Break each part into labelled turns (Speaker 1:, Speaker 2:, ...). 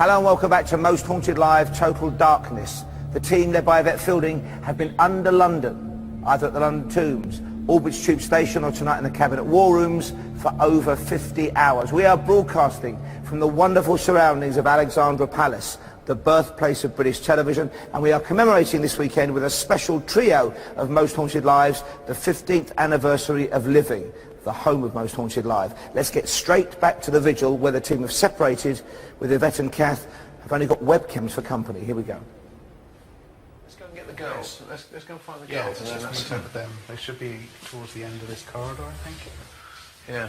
Speaker 1: Hello and welcome back to Most Haunted Live, Total Darkness. The team led by Yvette Fielding have been under London, either at the London Tombs, Aldwych Tube Station or tonight in the Cabinet War Rooms for over 50 hours. We are broadcasting from the wonderful surroundings of Alexandra Palace, the birthplace of British television, and we are commemorating this weekend with a special trio of Most Haunted Lives, the 15th anniversary of living, the home of Most Haunted Live. Let's get straight back to the vigil where the team have separated, with Yvette and Kath have only got webcams for company. Here we go.
Speaker 2: Let's go and get the girls. Let's go and find the girls.
Speaker 3: Yeah, and then let's look at them. They should be towards the end of this corridor, I think.
Speaker 2: Yeah.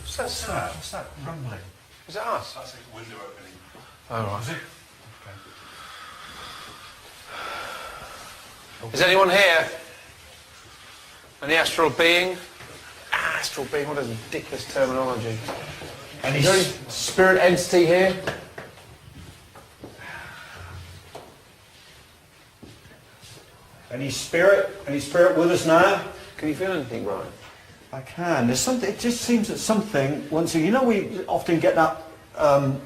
Speaker 2: What's that sound?
Speaker 3: What's that rumbling?
Speaker 2: Is it us?
Speaker 3: That's a window opening.
Speaker 2: Oh, right.
Speaker 3: Is it?
Speaker 2: Is anyone here? Any astral being? Astral being, what a ridiculous terminology. Is there any spirit entity here?
Speaker 4: Any spirit with us now?
Speaker 2: Can you feel anything, Ryan?
Speaker 4: I can. There's something. It just seems that something. Once you know, we often get that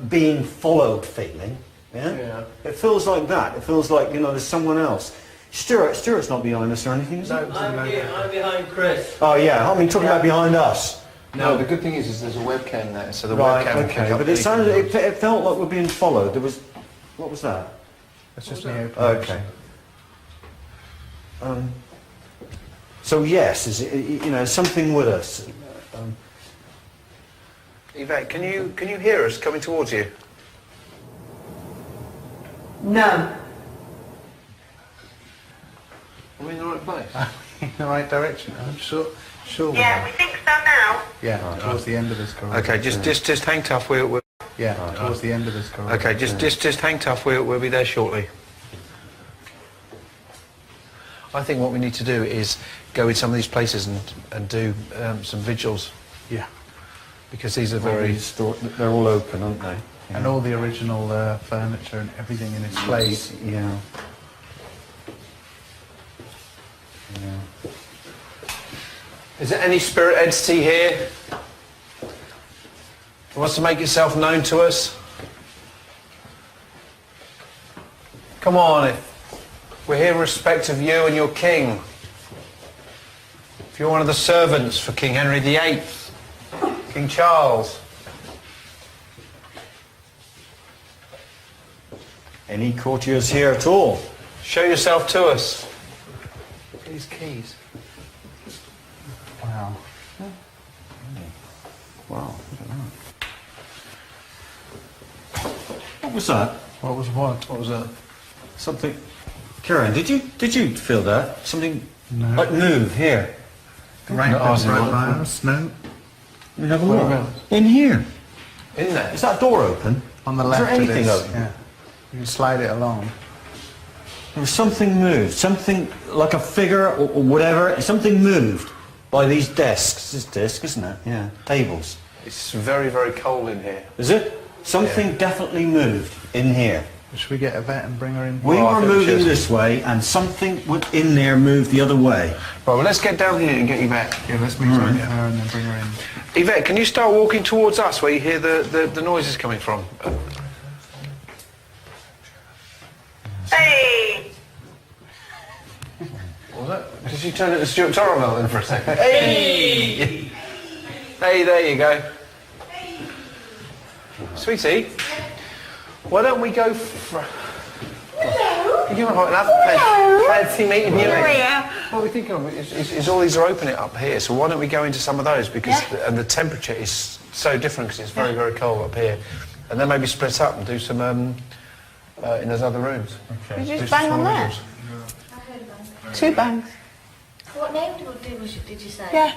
Speaker 4: being followed feeling. Yeah. It feels like that. It feels like there's someone else. Stuart's not behind us or anything, is he?
Speaker 5: I'm behind Chris.
Speaker 4: Oh yeah. I mean, talking about behind us.
Speaker 2: No, the good thing is there's a webcam there, so the
Speaker 4: Right.
Speaker 2: webcam
Speaker 4: Okay.
Speaker 2: can pick up
Speaker 4: But it sounded.
Speaker 2: anything.
Speaker 4: It felt like we're being followed. There was. What was that?
Speaker 3: That's just me opening.
Speaker 4: Okay. So yes, is it, something with us.
Speaker 2: Yvette, can you hear us coming towards you?
Speaker 5: No.
Speaker 2: Are we in the right place?
Speaker 3: In the right direction, I'm sure.
Speaker 6: Yeah, we think so now.
Speaker 3: Yeah, towards the end of this corridor.
Speaker 2: Okay, just hang tough. We're
Speaker 3: Yeah, towards the end of this corridor.
Speaker 2: okay. Just hang tough. We'll be there shortly. I think what we need to do is go in some of these places and do some vigils,
Speaker 3: Yeah.
Speaker 2: because these are very.
Speaker 4: They're all open, aren't they?
Speaker 3: And all the original furniture and everything in its place.
Speaker 4: Yeah.
Speaker 2: Is there any spirit entity here who wants to make itself known to us? Come on, we're here in respect of you and your king. If you're one of the servants for King Henry VIII, King Charles.
Speaker 4: Any courtiers here at all?
Speaker 2: Show yourself to us. Get these keys.
Speaker 3: Wow.
Speaker 4: Wow. What was that?
Speaker 3: What was what?
Speaker 2: What was that?
Speaker 4: Something. Karen, did you feel that? Something
Speaker 3: No.
Speaker 4: like move here.
Speaker 3: Right by us? No.
Speaker 4: Let me have a
Speaker 2: Where
Speaker 4: look.
Speaker 2: about?
Speaker 4: In here.
Speaker 2: In there?
Speaker 4: Is that door open?
Speaker 3: On the
Speaker 4: Is there
Speaker 3: left it
Speaker 4: anything
Speaker 3: is.
Speaker 4: open?
Speaker 3: Yeah. You can slide it along.
Speaker 4: There was something moved. Something like a figure or whatever. Something moved by these desks. This desk, isn't it? Yeah. Tables.
Speaker 2: It's very, very cold in here.
Speaker 4: Is it? Something definitely moved in here.
Speaker 3: Should we get Yvette and bring her in?
Speaker 4: We
Speaker 2: Oh, I
Speaker 4: were
Speaker 2: think we
Speaker 4: moving
Speaker 2: should.
Speaker 4: this way, and something in there moved the other way.
Speaker 2: Right, well, let's get down here and get Yvette.
Speaker 3: Yeah, let's meet her and then bring her in.
Speaker 2: Yvette, can you start walking towards us where you hear the noises coming from?
Speaker 6: Hey!
Speaker 2: What was that? Did you turn it to Stuart Torrell then for a second? Hey! Hey, there you go. Sweetie, why don't we go for...
Speaker 6: Hello!
Speaker 2: You know, fancy meeting you.
Speaker 6: Yeah.
Speaker 2: What we're thinking of is all these are opening up here, so why don't we go into some of those, because and the temperature is so different because it's very, very cold up here, and then maybe split up and do some in those other rooms.
Speaker 4: Okay.
Speaker 7: Did you just bang on there? Two bangs.
Speaker 6: What name did you say?
Speaker 7: Yeah.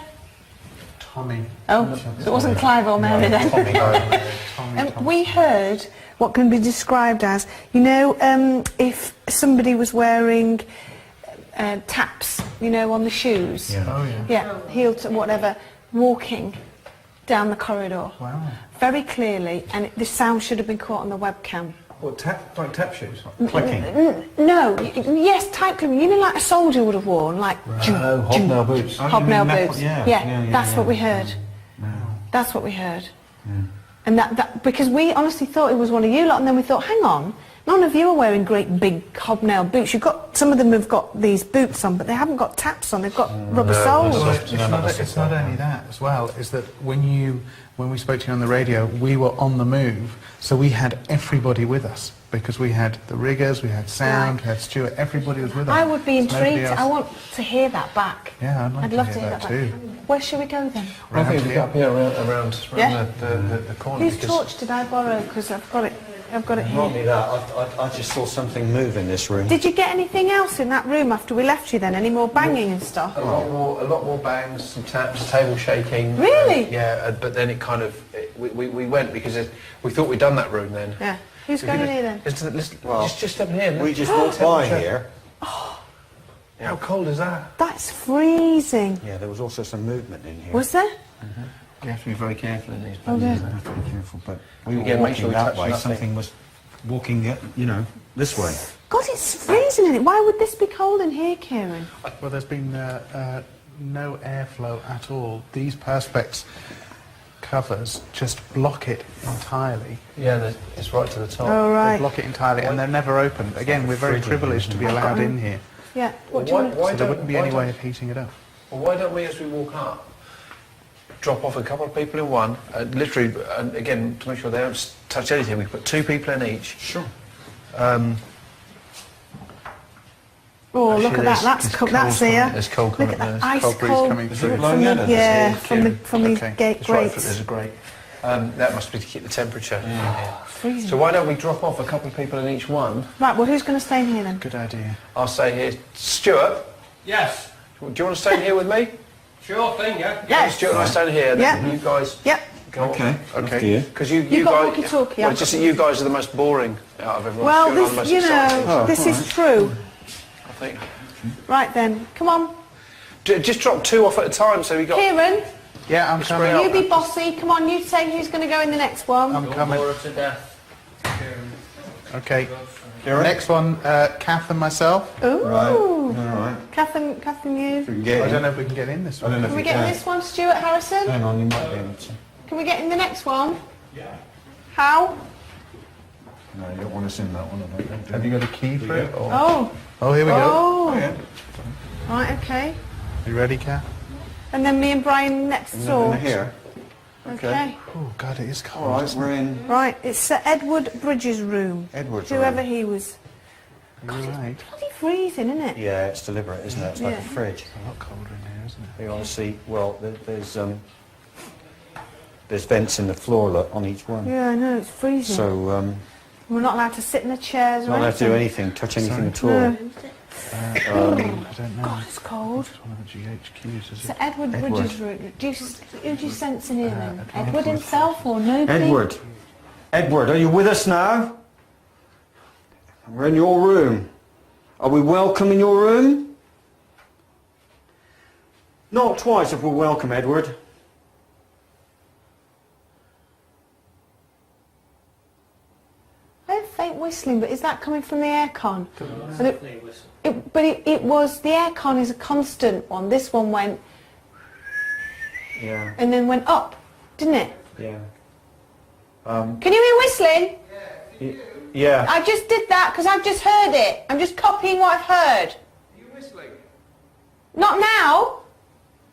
Speaker 3: Tommy.
Speaker 7: Oh, so it wasn't Clive or Mary then.
Speaker 3: Tommy.
Speaker 7: We heard what can be described as, if somebody was wearing taps, on the shoes.
Speaker 3: Yeah. Oh, yeah.
Speaker 7: Yeah, heel to whatever, walking down the corridor.
Speaker 3: Wow.
Speaker 7: Very clearly, and this sound should have been caught on the webcam.
Speaker 2: What, tap shoes?
Speaker 4: Clicking.
Speaker 7: No, yes, tight clicking, like a soldier would have worn, like...
Speaker 2: Oh, hobnail boots.
Speaker 7: Hobnail boots.
Speaker 4: Yeah,
Speaker 7: That's what we heard.
Speaker 4: No.
Speaker 7: That's what we heard.
Speaker 4: Yeah.
Speaker 7: And that because we honestly thought it was one of you lot, and then we thought, hang on, none of you are wearing great big hobnail boots. You've got, some of them have got these boots on, but they haven't got taps on. They've got rubber soles.
Speaker 3: Well, it's not only that as well, is that when we spoke to you on the radio, we were on the move, so we had everybody with us, because we had the riggers, we had sound, we had Stuart, everybody was with us.
Speaker 7: I would be
Speaker 3: There's nobody
Speaker 7: intrigued.
Speaker 3: else.
Speaker 7: I want to hear that back.
Speaker 3: Yeah, I'd like
Speaker 7: I'd
Speaker 3: to
Speaker 7: love
Speaker 3: hear
Speaker 7: to hear
Speaker 3: that
Speaker 7: that
Speaker 3: too.
Speaker 7: back. Where shall we go then?
Speaker 2: I think we go up here around
Speaker 7: Yeah.
Speaker 2: the corner.
Speaker 7: Whose
Speaker 2: because-
Speaker 7: torch did I borrow? Because I've got it
Speaker 4: Not
Speaker 7: here.
Speaker 4: only that, I just saw something move in this room.
Speaker 7: Did you get anything else in that room after we left you then? Any more banging and stuff?
Speaker 2: A lot more bangs, some taps, table shaking.
Speaker 7: Really?
Speaker 2: But then it kind of, we went because we thought we'd done that room then.
Speaker 7: Yeah. Who's going in here then?
Speaker 2: Just up in here.
Speaker 4: We just walked by here.
Speaker 2: How cold is that?
Speaker 7: That's freezing.
Speaker 4: Yeah, there was also some movement in here.
Speaker 7: Was there?
Speaker 2: You have to be very careful in these
Speaker 7: Oh,
Speaker 2: places.
Speaker 7: yeah.
Speaker 4: I have to be careful, but we were
Speaker 2: Again, make
Speaker 4: walking
Speaker 2: sure we
Speaker 4: that
Speaker 2: touch
Speaker 4: way.
Speaker 2: nothing.
Speaker 4: Something was walking, this way.
Speaker 7: God, it's freezing in it. Why would this be cold in here, Kieran?
Speaker 3: Well, there's been no airflow at all. These Perspex covers just block it entirely.
Speaker 2: Yeah, it's right to the top.
Speaker 7: Oh,
Speaker 3: They
Speaker 7: right.
Speaker 3: block it entirely, and they're never opened. Again, we're very privileged to be allowed in here,
Speaker 7: Yeah. What do you
Speaker 2: Why-
Speaker 7: want?
Speaker 2: why
Speaker 3: so there
Speaker 2: don't-
Speaker 3: wouldn't be
Speaker 2: why
Speaker 3: any
Speaker 2: don't-
Speaker 3: way of heating it up.
Speaker 2: Well, why don't we, as we walk up, drop off a couple of people in one, literally, and again, to make sure they don't touch anything, we put 2 people in each.
Speaker 4: Sure.
Speaker 7: Oh, look at that.
Speaker 2: there's-
Speaker 7: That's
Speaker 2: there's
Speaker 7: cold. That's
Speaker 2: cold
Speaker 7: here.
Speaker 2: coming- there's cold
Speaker 7: Look
Speaker 2: coming-
Speaker 7: at that
Speaker 2: there's
Speaker 7: ice
Speaker 3: cold breeze
Speaker 7: cold.
Speaker 3: coming through.
Speaker 4: Blowing in at us
Speaker 7: Yeah,
Speaker 4: here,
Speaker 7: from the
Speaker 3: Okay.
Speaker 7: gate
Speaker 2: It's right,
Speaker 7: grates.
Speaker 2: there's a grate. That must be to keep the temperature.
Speaker 7: Freezing.
Speaker 2: So why don't we drop off a couple of people in each one?
Speaker 7: Right. Well, who's going to stay in here then?
Speaker 3: Good idea.
Speaker 2: I'll stay here. Stuart,
Speaker 5: Yes.
Speaker 2: do you want to stay in here with me?
Speaker 5: Sure thing, yeah.
Speaker 7: Yes.
Speaker 2: Stuart and I stay here, and then
Speaker 7: Yeah.
Speaker 2: you guys
Speaker 7: Yep.
Speaker 2: go on.
Speaker 4: Okay.
Speaker 2: Okay.
Speaker 4: you.
Speaker 2: Because you
Speaker 7: You've got
Speaker 2: guys,
Speaker 7: walkie-talkie,
Speaker 2: well,
Speaker 7: I've
Speaker 2: just
Speaker 7: got-
Speaker 2: that you guys are the most boring out of everyone.
Speaker 7: Well,
Speaker 2: Stuart and I'm the
Speaker 7: this,
Speaker 2: most
Speaker 7: you
Speaker 2: exciting,
Speaker 7: know, this is true.
Speaker 2: I think.
Speaker 7: Right then, come on,
Speaker 2: Just drop 2 off at a time, so we got.
Speaker 7: Kieran.
Speaker 3: Yeah, I'm coming.
Speaker 2: spread
Speaker 7: You be bossy. Come on, you say who's going to go in the next one.
Speaker 3: I'm coming.
Speaker 5: Bore her to death.
Speaker 3: Okay. Next one, Kath and myself.
Speaker 7: Ooh.
Speaker 4: All right.
Speaker 7: Catherine, you.
Speaker 4: We can get
Speaker 3: I
Speaker 4: in.
Speaker 3: don't know if we can get in this
Speaker 4: I don't
Speaker 3: one.
Speaker 4: know
Speaker 7: Can
Speaker 4: if
Speaker 7: we
Speaker 4: you
Speaker 7: get in
Speaker 4: can.
Speaker 7: this one, Stuart Harrison?
Speaker 4: Hang on, you might be able to.
Speaker 7: Can we get in the next one? Yeah. How?
Speaker 4: No, you don't want us in that one, I don't think.
Speaker 3: Have you got a key for it? Or?
Speaker 7: Oh.
Speaker 3: Oh, here we go.
Speaker 7: Oh.
Speaker 4: Yeah.
Speaker 7: Right. Okay.
Speaker 3: You ready, Kath?
Speaker 7: And then me and Brian next door.
Speaker 4: In here.
Speaker 7: Okay.
Speaker 3: Oh, God, it is cold.
Speaker 4: All right,
Speaker 3: isn't
Speaker 4: we're in.
Speaker 7: Right. It's Sir Edward Bridges' room.
Speaker 4: Edward's
Speaker 7: Whoever
Speaker 4: room.
Speaker 7: he was.
Speaker 3: it? You're right.
Speaker 7: Bloody freezing, isn't it?
Speaker 4: Yeah, it's deliberate, isn't it? It's like
Speaker 7: Yeah.
Speaker 4: a fridge.
Speaker 3: A lot colder in here, isn't it?
Speaker 4: You obviously, well, there's vents in the floor look, on each one.
Speaker 7: Yeah, I know. It's freezing.
Speaker 4: So,
Speaker 7: We're not allowed to sit in the chairs or
Speaker 4: not allowed to do
Speaker 7: anything.
Speaker 4: anything, touch anything at
Speaker 7: No.
Speaker 4: all.
Speaker 3: I don't know.
Speaker 7: God, it's cold.
Speaker 3: It's one of the GHQs, is
Speaker 7: Sir
Speaker 3: it?
Speaker 7: Edward
Speaker 4: Edward.
Speaker 7: Bridges' room. Who do you sense in here then? Edward himself or nobody?
Speaker 4: Edward. Edward, are you with us now? We're in your room. Are we welcome in your room? Not twice if we're welcome, Edward.
Speaker 7: I heard faint whistling, but is that coming from the aircon? And
Speaker 5: Lovely whistle.
Speaker 7: it was, the aircon is a constant one. This one went
Speaker 4: Yeah,
Speaker 7: and then went up, didn't it?
Speaker 4: yeah.
Speaker 7: Can you hear whistling?
Speaker 4: Yeah.
Speaker 7: I just did that because I've just heard it. I'm just copying what I've heard.
Speaker 2: you whistling?
Speaker 7: Not now.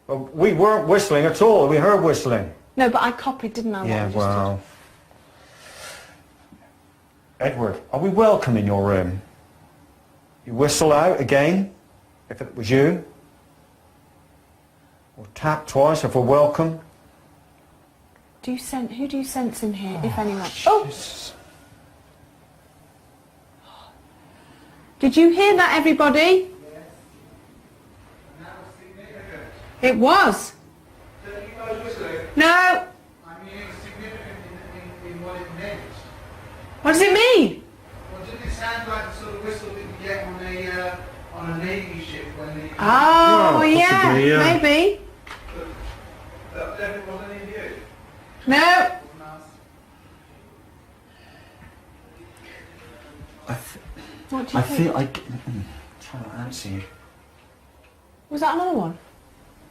Speaker 4: Well, we weren't whistling at all. We heard whistling.
Speaker 7: No, but I copied, didn't I? what I
Speaker 4: Yeah,
Speaker 7: just did?
Speaker 4: well. Edward, are we welcome in your room? You whistle out again, if it was you. Or tap twice if we're welcome.
Speaker 7: Who do you sense in here, if anyone? Oh! Did you hear that, everybody? It was. No.
Speaker 8: I mean, it's significant in what it meant.
Speaker 7: What does it mean?
Speaker 8: Well, didn't it sound like the sort of whistle that you get on a Navy ship when they...
Speaker 7: Oh,
Speaker 4: Yeah,
Speaker 7: yeah,
Speaker 4: possibly, yeah.
Speaker 7: maybe.
Speaker 8: That definitely wasn't in you.
Speaker 7: No. What do you think?
Speaker 4: trying to answer you.
Speaker 7: Was that another one?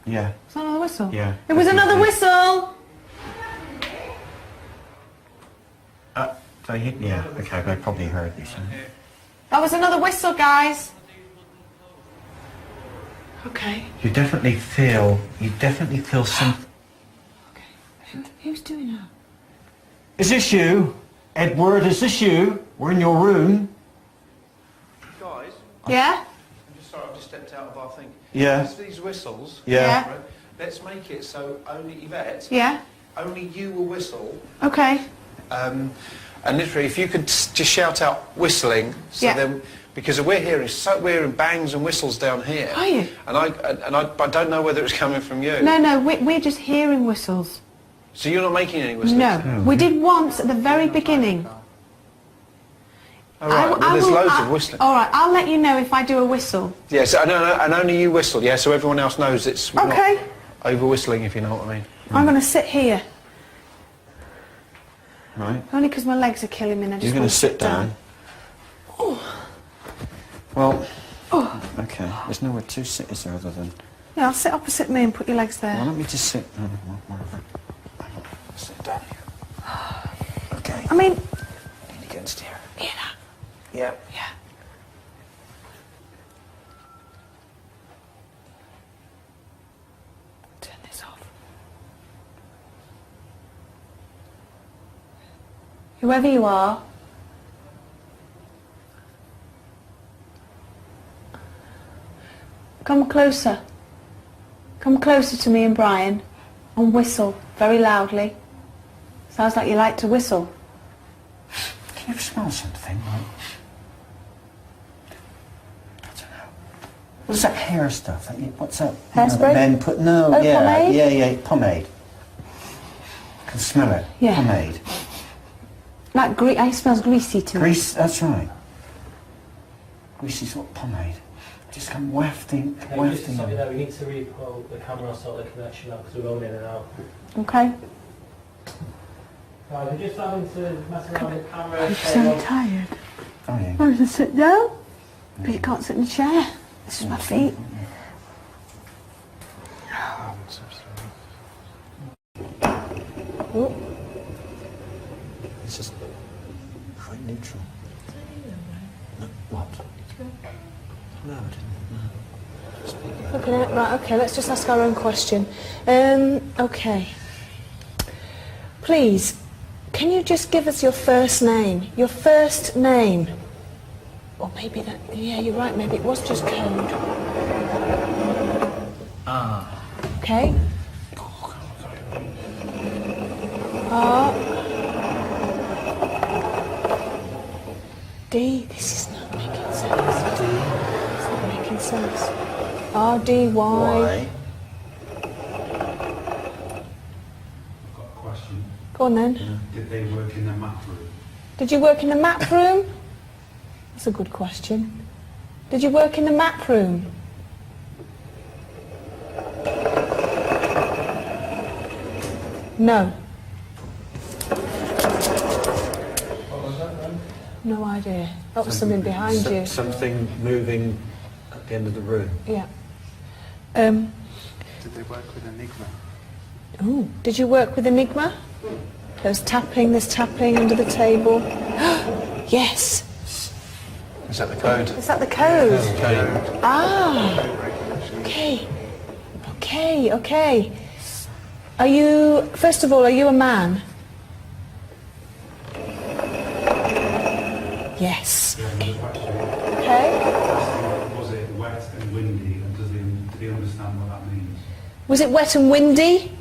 Speaker 4: Yeah.
Speaker 7: Was that another whistle?
Speaker 4: Yeah.
Speaker 7: It was another whistle!
Speaker 4: So yeah, okay, I probably heard this.
Speaker 7: That was another whistle, guys. Okay.
Speaker 4: You definitely feel something.
Speaker 7: Okay. Who's doing that?
Speaker 4: Is this you? Edward, is this you? We're in your room.
Speaker 2: Guys,
Speaker 7: Yeah?
Speaker 2: I'm just sorry, I've just stepped out of our thing.
Speaker 4: Yeah.
Speaker 2: These whistles.
Speaker 7: Yeah.
Speaker 2: Right, let's make it so only Yvette,
Speaker 7: Yeah?
Speaker 2: only you will whistle.
Speaker 7: Okay.
Speaker 2: And literally, if you could just shout out whistling, so
Speaker 7: Yeah.
Speaker 2: then, because we're hearing bangs and whistles down here.
Speaker 7: Are you?
Speaker 2: And I don't know whether it's coming from you.
Speaker 7: No, we're just hearing whistles.
Speaker 2: So you're not making any whistles?
Speaker 7: No. We did once at the very beginning.
Speaker 2: All right. Well, there's loads of whistling.
Speaker 7: All right, I'll let you know if I do a whistle.
Speaker 2: Yes, and only you whistle. Yeah, so everyone else knows we're
Speaker 7: Okay.
Speaker 2: not over whistling, if you know what I mean.
Speaker 7: I'm going to sit here.
Speaker 4: Right.
Speaker 7: Only because my legs are killing me and I just
Speaker 4: You're going
Speaker 7: want
Speaker 4: to sit down. Well, okay. There's nowhere to sit, is there, other than...
Speaker 7: Yeah, I'll sit opposite me and put your legs there.
Speaker 4: Well, let me just sit... Sit down here. Okay.
Speaker 7: I mean...
Speaker 4: Lean against here.
Speaker 7: Hear that?
Speaker 4: Yeah.
Speaker 7: Yeah. Turn this off. Whoever you are, come closer. Come closer to me and Brian and whistle very loudly. Sounds like you like to whistle.
Speaker 4: Can you smell something? Like... I don't know. What's that hair stuff? What's that?
Speaker 7: Hairspray?
Speaker 4: Men put... No,
Speaker 7: Oh,
Speaker 4: yeah.
Speaker 7: pomade?
Speaker 4: Yeah, pomade. I can smell it.
Speaker 7: Yeah.
Speaker 4: Pomade.
Speaker 7: Like it smells greasy to me.
Speaker 4: Grease, that's right. Greasy sort of pomade. Just come wafting,
Speaker 5: Just to
Speaker 4: wafting.
Speaker 5: stop you there, we need to re-pull the camera sort of the connection up because we're going in and out.
Speaker 7: Okay.
Speaker 5: Right, we're just having to mess around with the camera.
Speaker 7: I'm so tired.
Speaker 4: Oh, yeah.
Speaker 7: I was to sit down, but you can't sit in the chair. This is my feet. Oh.
Speaker 4: It's just quite neutral. No, what? No, I didn't.
Speaker 7: Okay, right, okay, let's just ask our own question. Okay. Please, can you just give us your first name? Your first name. Or maybe that, yeah, you're right, maybe it was just code.
Speaker 4: Ah.
Speaker 7: Okay. R. D. This is not making sense. It's not making sense. R, D, Y.
Speaker 4: Why?
Speaker 9: I've got a question.
Speaker 7: Go on then.
Speaker 9: Did they work in the map room?
Speaker 7: Did you work in the map room? That's a good question. Did you work in the map room? No.
Speaker 5: What was that then?
Speaker 7: No idea. That was something behind you.
Speaker 4: Something moving at the end of the room.
Speaker 7: Yeah.
Speaker 3: Did they work with Enigma?
Speaker 7: Ooh, did you work with Enigma? There's tapping under the table. Yes.
Speaker 2: Is that the code?
Speaker 7: Is that the code?
Speaker 2: Code.
Speaker 7: Ah. Okay. Okay, okay. Are you, first of all, are you a man? Yes. Okay.
Speaker 9: Was it wet and windy, and did he understand what that means?
Speaker 7: Was it wet and windy?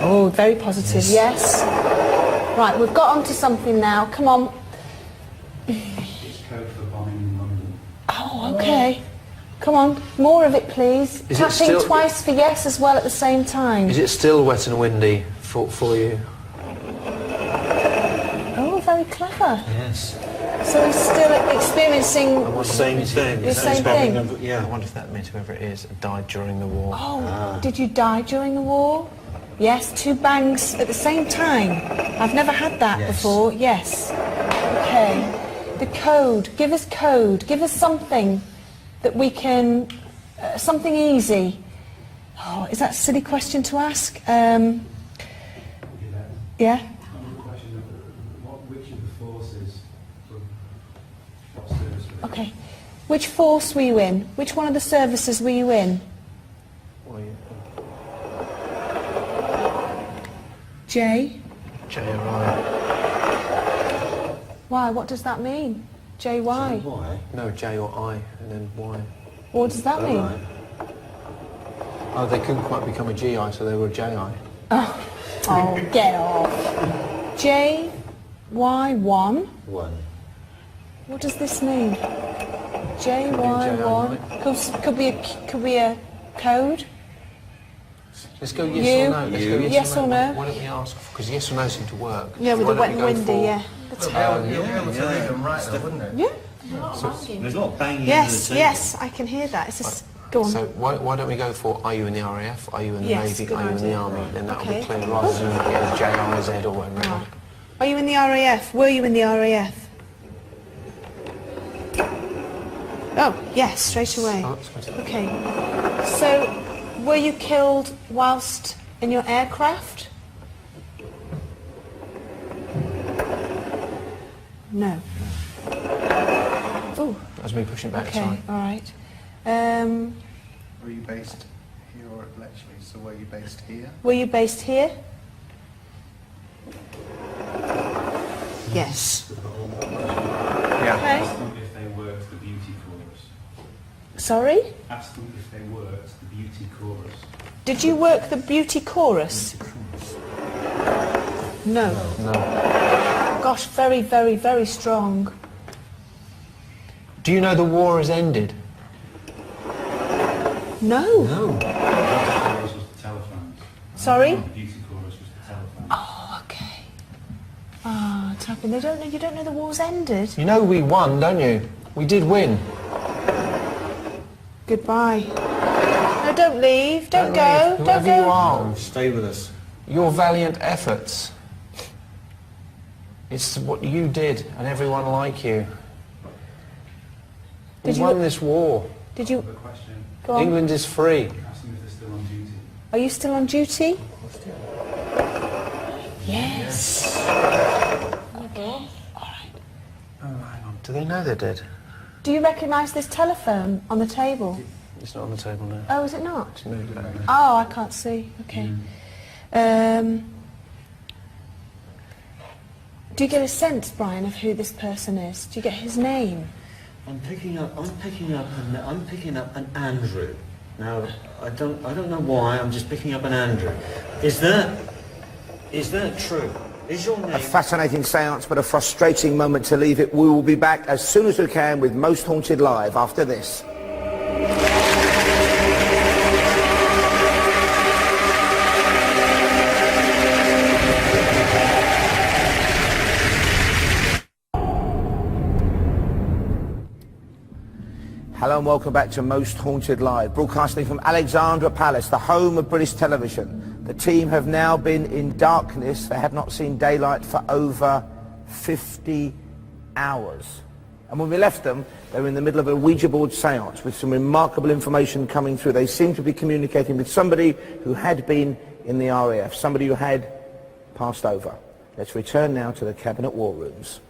Speaker 7: Oh, very positive, yes. Right, we've got onto something now. Come on.
Speaker 9: It's code for bombing in London.
Speaker 7: Oh, okay. Come on, more of it, please.
Speaker 2: Is it
Speaker 7: Tapping
Speaker 2: still-
Speaker 7: twice for yes as well at the same time.
Speaker 2: Is it still wet and windy for you?
Speaker 7: Oh, very clever.
Speaker 4: Yes.
Speaker 7: So he's still experiencing
Speaker 4: The same thing.
Speaker 7: the same thing.
Speaker 2: I
Speaker 4: Yeah.
Speaker 2: wonder if that means whoever it is died during the war.
Speaker 7: Oh, did you die during the war? Yes, 2 bangs at the same time. I've never had that
Speaker 4: Yes.
Speaker 7: before. Yes. Okay. The code. Give us code. Give us something that we can... something easy. Oh, is that a silly question to ask? Yeah?
Speaker 9: Question
Speaker 7: Okay. Which force were you in? Which one of the services were you in? J?
Speaker 2: J-R-I.
Speaker 7: Why? What does that mean? J-Y?
Speaker 4: Why?
Speaker 2: No, J or I, and then Y.
Speaker 7: What does that mean?
Speaker 4: Right.
Speaker 2: Oh, they couldn't quite become a GI, so they were a JI.
Speaker 7: Oh, get off. J-Y-1?
Speaker 4: One.
Speaker 7: What does this mean? J-Y-1? Could be a code?
Speaker 2: Let's go yes
Speaker 7: You?
Speaker 2: or no. Let's go
Speaker 7: Yes or no?
Speaker 2: Why don't we ask? Because yes or no seem to work.
Speaker 7: Yeah, with
Speaker 2: Why
Speaker 7: the
Speaker 2: don't
Speaker 7: wet
Speaker 2: we
Speaker 7: and
Speaker 2: go
Speaker 7: windy,
Speaker 2: for-
Speaker 7: yeah.
Speaker 1: You'll be able to read them right though, wouldn't it?
Speaker 7: Yeah.
Speaker 4: There's a lot of banging
Speaker 7: Yes,
Speaker 4: in the
Speaker 7: yes, I can hear that. It's just, go on.
Speaker 2: So why don't we go for are you in the RAF, are you in the
Speaker 7: Yes,
Speaker 2: Navy,
Speaker 7: good
Speaker 2: are you in the
Speaker 7: idea.
Speaker 2: Army? Then that'll
Speaker 7: Okay.
Speaker 2: be clear rather than getting J-I-Z or whatever.
Speaker 7: Right. Are you in the RAF? Were you in the RAF? Oh, yes, straight away.
Speaker 2: Oh, let's go to that.
Speaker 7: Okay. So, were you killed whilst in your aircraft? No. Oh,
Speaker 2: That was me pushing back,
Speaker 7: okay,
Speaker 2: sorry.
Speaker 7: all right.
Speaker 3: Were you based here or at Bletchley? So were you based here?
Speaker 7: Were you based here? Yes.
Speaker 2: Yeah.
Speaker 7: Okay.
Speaker 9: Ask them if they worked the beauty chorus.
Speaker 7: Sorry?
Speaker 9: Ask them if they worked the beauty chorus.
Speaker 7: Did you work the beauty chorus? No.
Speaker 2: No.
Speaker 7: Gosh, very, very, very strong.
Speaker 2: Do you know the war has ended?
Speaker 7: No.
Speaker 2: No.
Speaker 9: The chorus was the telephones.
Speaker 7: Sorry?
Speaker 9: The beauty chorus was the telephones.
Speaker 7: Oh, okay. Ah, it's happened. They don't know. You don't know the war's ended.
Speaker 2: You know we won, don't you? We did win.
Speaker 7: Goodbye. No, don't leave. Don't go.
Speaker 2: leave.
Speaker 7: Don't
Speaker 2: Whoever
Speaker 7: go.
Speaker 2: you are,
Speaker 4: Stay with us.
Speaker 2: your valiant efforts. It's what you did and everyone like you. We
Speaker 7: Did you-
Speaker 2: won this war.
Speaker 7: Did you
Speaker 9: The question,
Speaker 7: go on?
Speaker 2: England is free.
Speaker 9: ask them if they're still on duty.
Speaker 7: Are you still on duty? Yes.
Speaker 2: Oh, hang on. Do they know they're dead?
Speaker 7: Do you recognise this telephone on the table?
Speaker 2: It's not on the table now.
Speaker 7: Oh, is it not?
Speaker 2: It's moved back now.
Speaker 7: Oh, I can't see. Okay. Do you get a sense, Brian, of who this person is? Do you get his name?
Speaker 4: I'm picking up an Andrew. Now, I don't know why. I'm just picking up an Andrew. Is that true? Is your name?
Speaker 1: A fascinating seance, but a frustrating moment to leave it. We will be back as soon as we can with Most Haunted Live after this. Hello and welcome back to Most Haunted Live, broadcasting from Alexandra Palace, the home of British television. The team have now been in darkness. They have not seen daylight for over 50 hours. And when we left them, they were in the middle of a Ouija board seance with some remarkable information coming through. They seemed to be communicating with somebody who had been in the RAF, somebody who had passed over. Let's return now to the cabinet war rooms.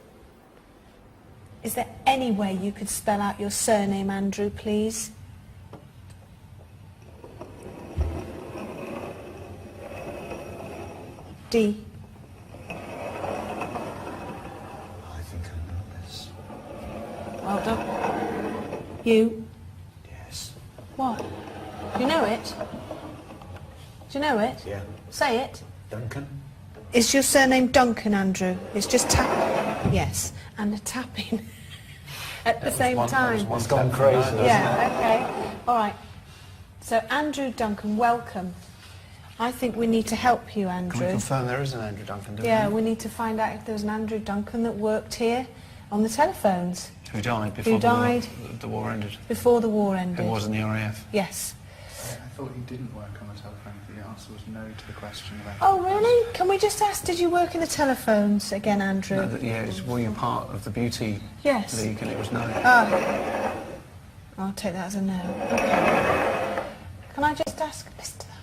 Speaker 7: Is there any way you could spell out your surname, Andrew, please? D.
Speaker 4: I think I know this.
Speaker 7: Well done. You.
Speaker 4: Yes.
Speaker 7: What? Do you know it? Do you know it?
Speaker 4: Yeah.
Speaker 7: Say it.
Speaker 4: Duncan?
Speaker 7: Is your surname Duncan, Andrew? It's just tap. Yes, and a tapping at the same time.
Speaker 2: It's gone crazy.
Speaker 7: Yeah. Okay. All right. So Andrew Duncan, welcome. I think we need to help you,
Speaker 2: Can we
Speaker 7: Andrew.
Speaker 2: confirm there is an Andrew Duncan, don't
Speaker 7: Yeah,
Speaker 2: we?
Speaker 7: we need to find out if there was an Andrew Duncan that worked here on the telephones
Speaker 2: Who died before
Speaker 7: Who died?
Speaker 2: the war ended.
Speaker 7: before the war ended.
Speaker 2: Who was in the RAF.
Speaker 7: Yes.
Speaker 3: I thought he didn't work on the telephone. The answer was no to the question about...
Speaker 7: Oh, really? Can we just ask, did you work in the telephones again, Andrew?
Speaker 2: No, yeah, were you part of the beauty
Speaker 7: Yes.
Speaker 2: league? And it was no.
Speaker 7: Oh. I'll take that as a no. Okay. Can I just ask, listen to that.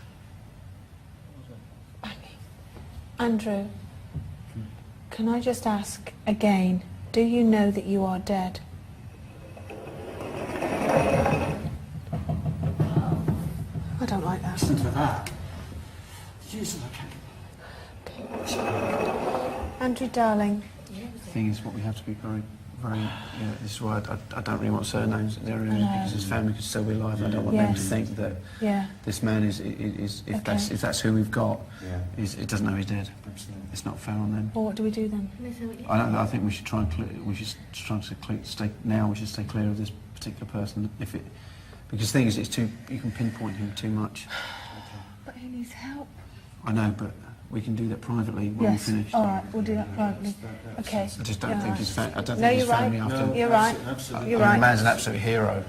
Speaker 7: Banging. Andrew, can I just ask again, do you know that you are dead?
Speaker 4: that. Jesus, I can't.
Speaker 7: Andrew, darling.
Speaker 2: The thing is, what we have to be very, this is why I don't really want surnames at the area, because his family could still be alive. I don't want them to think that this man is if that's who we've got, it doesn't know he's dead.
Speaker 4: Absolutely.
Speaker 2: It's not fair on them.
Speaker 7: Well, what do we do then?
Speaker 2: I think we should try and we should try to stay now. We should stay clear of this particular person. Because the thing is, it's too, you can pinpoint him too much.
Speaker 7: But he needs help.
Speaker 2: I know, but we can do that privately when we finish.
Speaker 7: All right, we'll do that privately. Okay.
Speaker 2: I just don't think his family. I don't
Speaker 7: No,
Speaker 2: think his
Speaker 7: you're
Speaker 2: family
Speaker 7: right.
Speaker 2: after.
Speaker 7: You're right.
Speaker 4: Absolutely.
Speaker 7: You're
Speaker 2: I mean,
Speaker 7: right.
Speaker 2: the man's an absolute hero.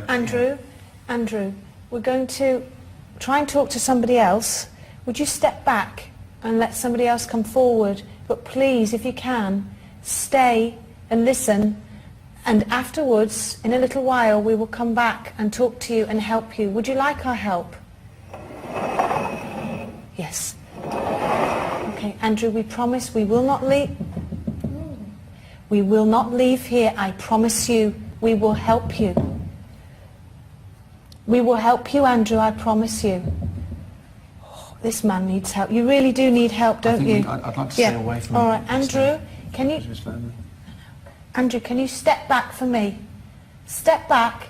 Speaker 7: Andrew, we're going to try and talk to somebody else. Would you step back and let somebody else come forward? But please, if you can, stay and listen. And afterwards, in a little while, we will come back and talk to you and help you. Would you like our help? Yes. Okay, Andrew, we promise we will not leave. We will not leave here, I promise you. We will help you. We will help you, Andrew, I promise you. Oh, this man needs help. You really do need help, don't you?
Speaker 2: I'd like to stay away from
Speaker 7: All right, Andrew, can you...
Speaker 2: his family.
Speaker 7: Andrew, can you step back for me? Step back.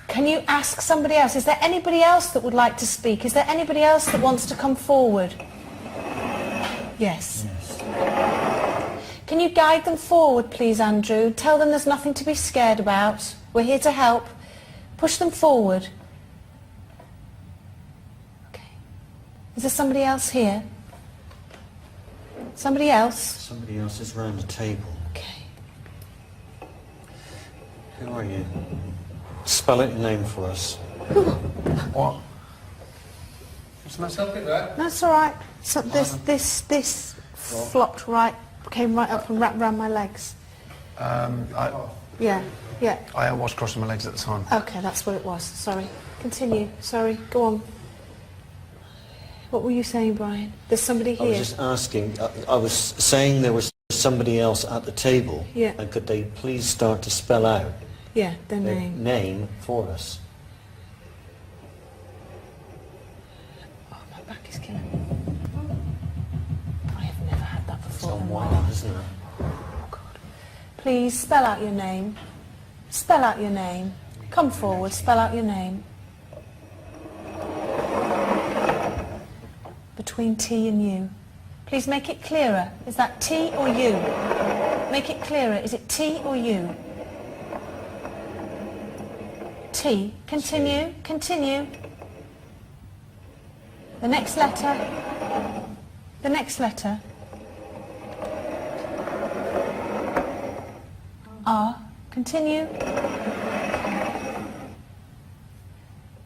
Speaker 7: Can you ask somebody else? Is there anybody else that would like to speak? Is there anybody else that wants to come forward? Yes. Can you guide them forward, please, Andrew? Tell them there's nothing to be scared about. We're here to help. Push them forward. Okay. Is there somebody else here? Somebody else?
Speaker 4: Somebody else is round the table.
Speaker 7: Okay.
Speaker 4: Who are you? Spell out your name for us.
Speaker 2: What?
Speaker 7: That's all right. So this flopped right, came right up and wrapped around my legs. Yeah.
Speaker 2: I was crossing my legs at the time.
Speaker 7: Okay, that's what it was. Sorry. Continue. Sorry. Go on. What were you saying, Brian? There's somebody
Speaker 4: I
Speaker 7: here.
Speaker 4: was just asking, I was saying there was somebody else at the table.
Speaker 7: Yeah.
Speaker 4: And could they please start to spell out
Speaker 7: Yeah, their
Speaker 4: their
Speaker 7: name.
Speaker 4: name for us?
Speaker 7: Oh, my back is killing me. I have never had that
Speaker 4: It's
Speaker 7: before. in my
Speaker 4: wild,
Speaker 7: life.
Speaker 4: isn't it?
Speaker 7: Oh, God. Please spell out your name. Spell out your name. Come forward. Spell out your name. Between T and U. Please make it clearer. Is that T or U? Make it clearer. Is it T or U? T. Continue. Continue. The next letter. The next letter. R. Continue.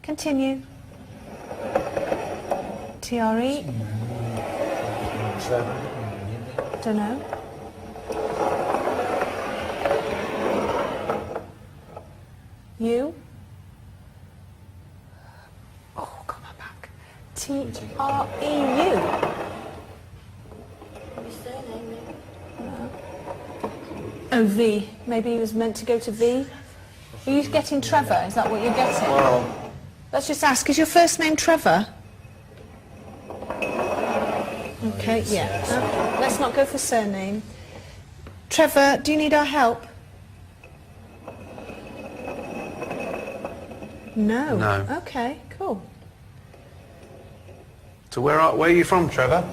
Speaker 7: Continue. T-R-E. Don't know. U. Oh, got my back. T-R-E-U. Oh, V. Maybe he was meant to go to V. Are you getting Trevor? Is that what you're getting?
Speaker 4: Well,
Speaker 7: Let's just ask, is your first name Trevor? Okay, yeah. Okay. Let's not go for surname. Trevor, do you need our help? No.
Speaker 2: No.
Speaker 7: Okay, cool.
Speaker 2: So where are you from, Trevor?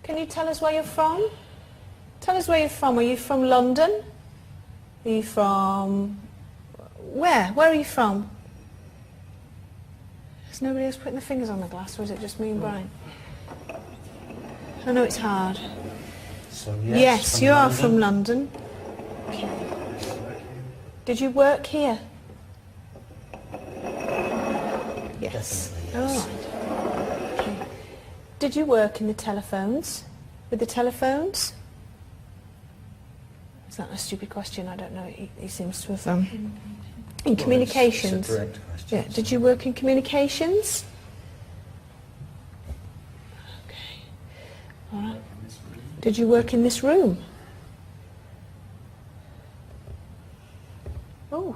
Speaker 7: Can you tell us where you're from? Tell us where you're from. Are you from London? Are you from... Where? Where are you from? Is nobody else putting their fingers on the glass, or is it just me and Brian? I know it's hard.
Speaker 4: so
Speaker 7: Yes,
Speaker 4: from
Speaker 7: you are
Speaker 4: London.
Speaker 7: from London. Okay. Did you work here? Yes.
Speaker 4: Definitely,
Speaker 7: All
Speaker 4: yes.
Speaker 7: right. Okay. Did you work in the telephones? With the telephones? Is that a stupid question? I don't know. He seems to have... in communications?
Speaker 4: It's a direct question.
Speaker 7: Yeah. Did you work in communications? Okay. All right. Did you work in this room? Oh.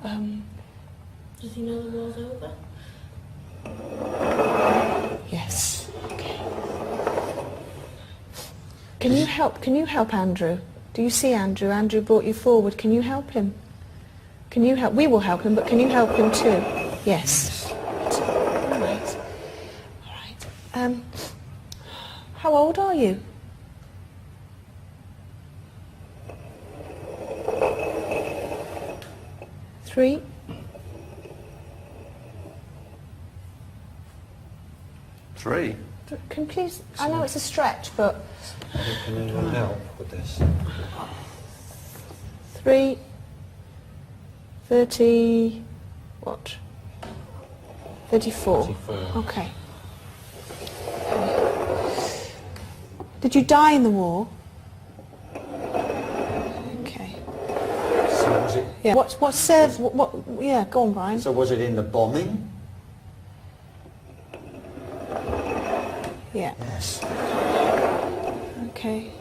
Speaker 6: Does he know the war's over?
Speaker 7: Can you help Andrew? Do you see Andrew? Andrew brought you forward. Can you help him? Can you help? We will help him, but can you help him too? Yes. All right. All right. How old are you? Three.
Speaker 2: Three.
Speaker 7: Can you please? I know it's a stretch, but
Speaker 4: Can anyone help with this?
Speaker 7: 3, 30, what? 34.
Speaker 4: 34.
Speaker 7: Okay. Did you die in the war? Okay.
Speaker 4: So was it,
Speaker 7: Yeah. What served? What? Yeah. Go on, Brian.
Speaker 4: so was it in the bombing?
Speaker 7: Yeah.
Speaker 4: Yes.
Speaker 7: Okay.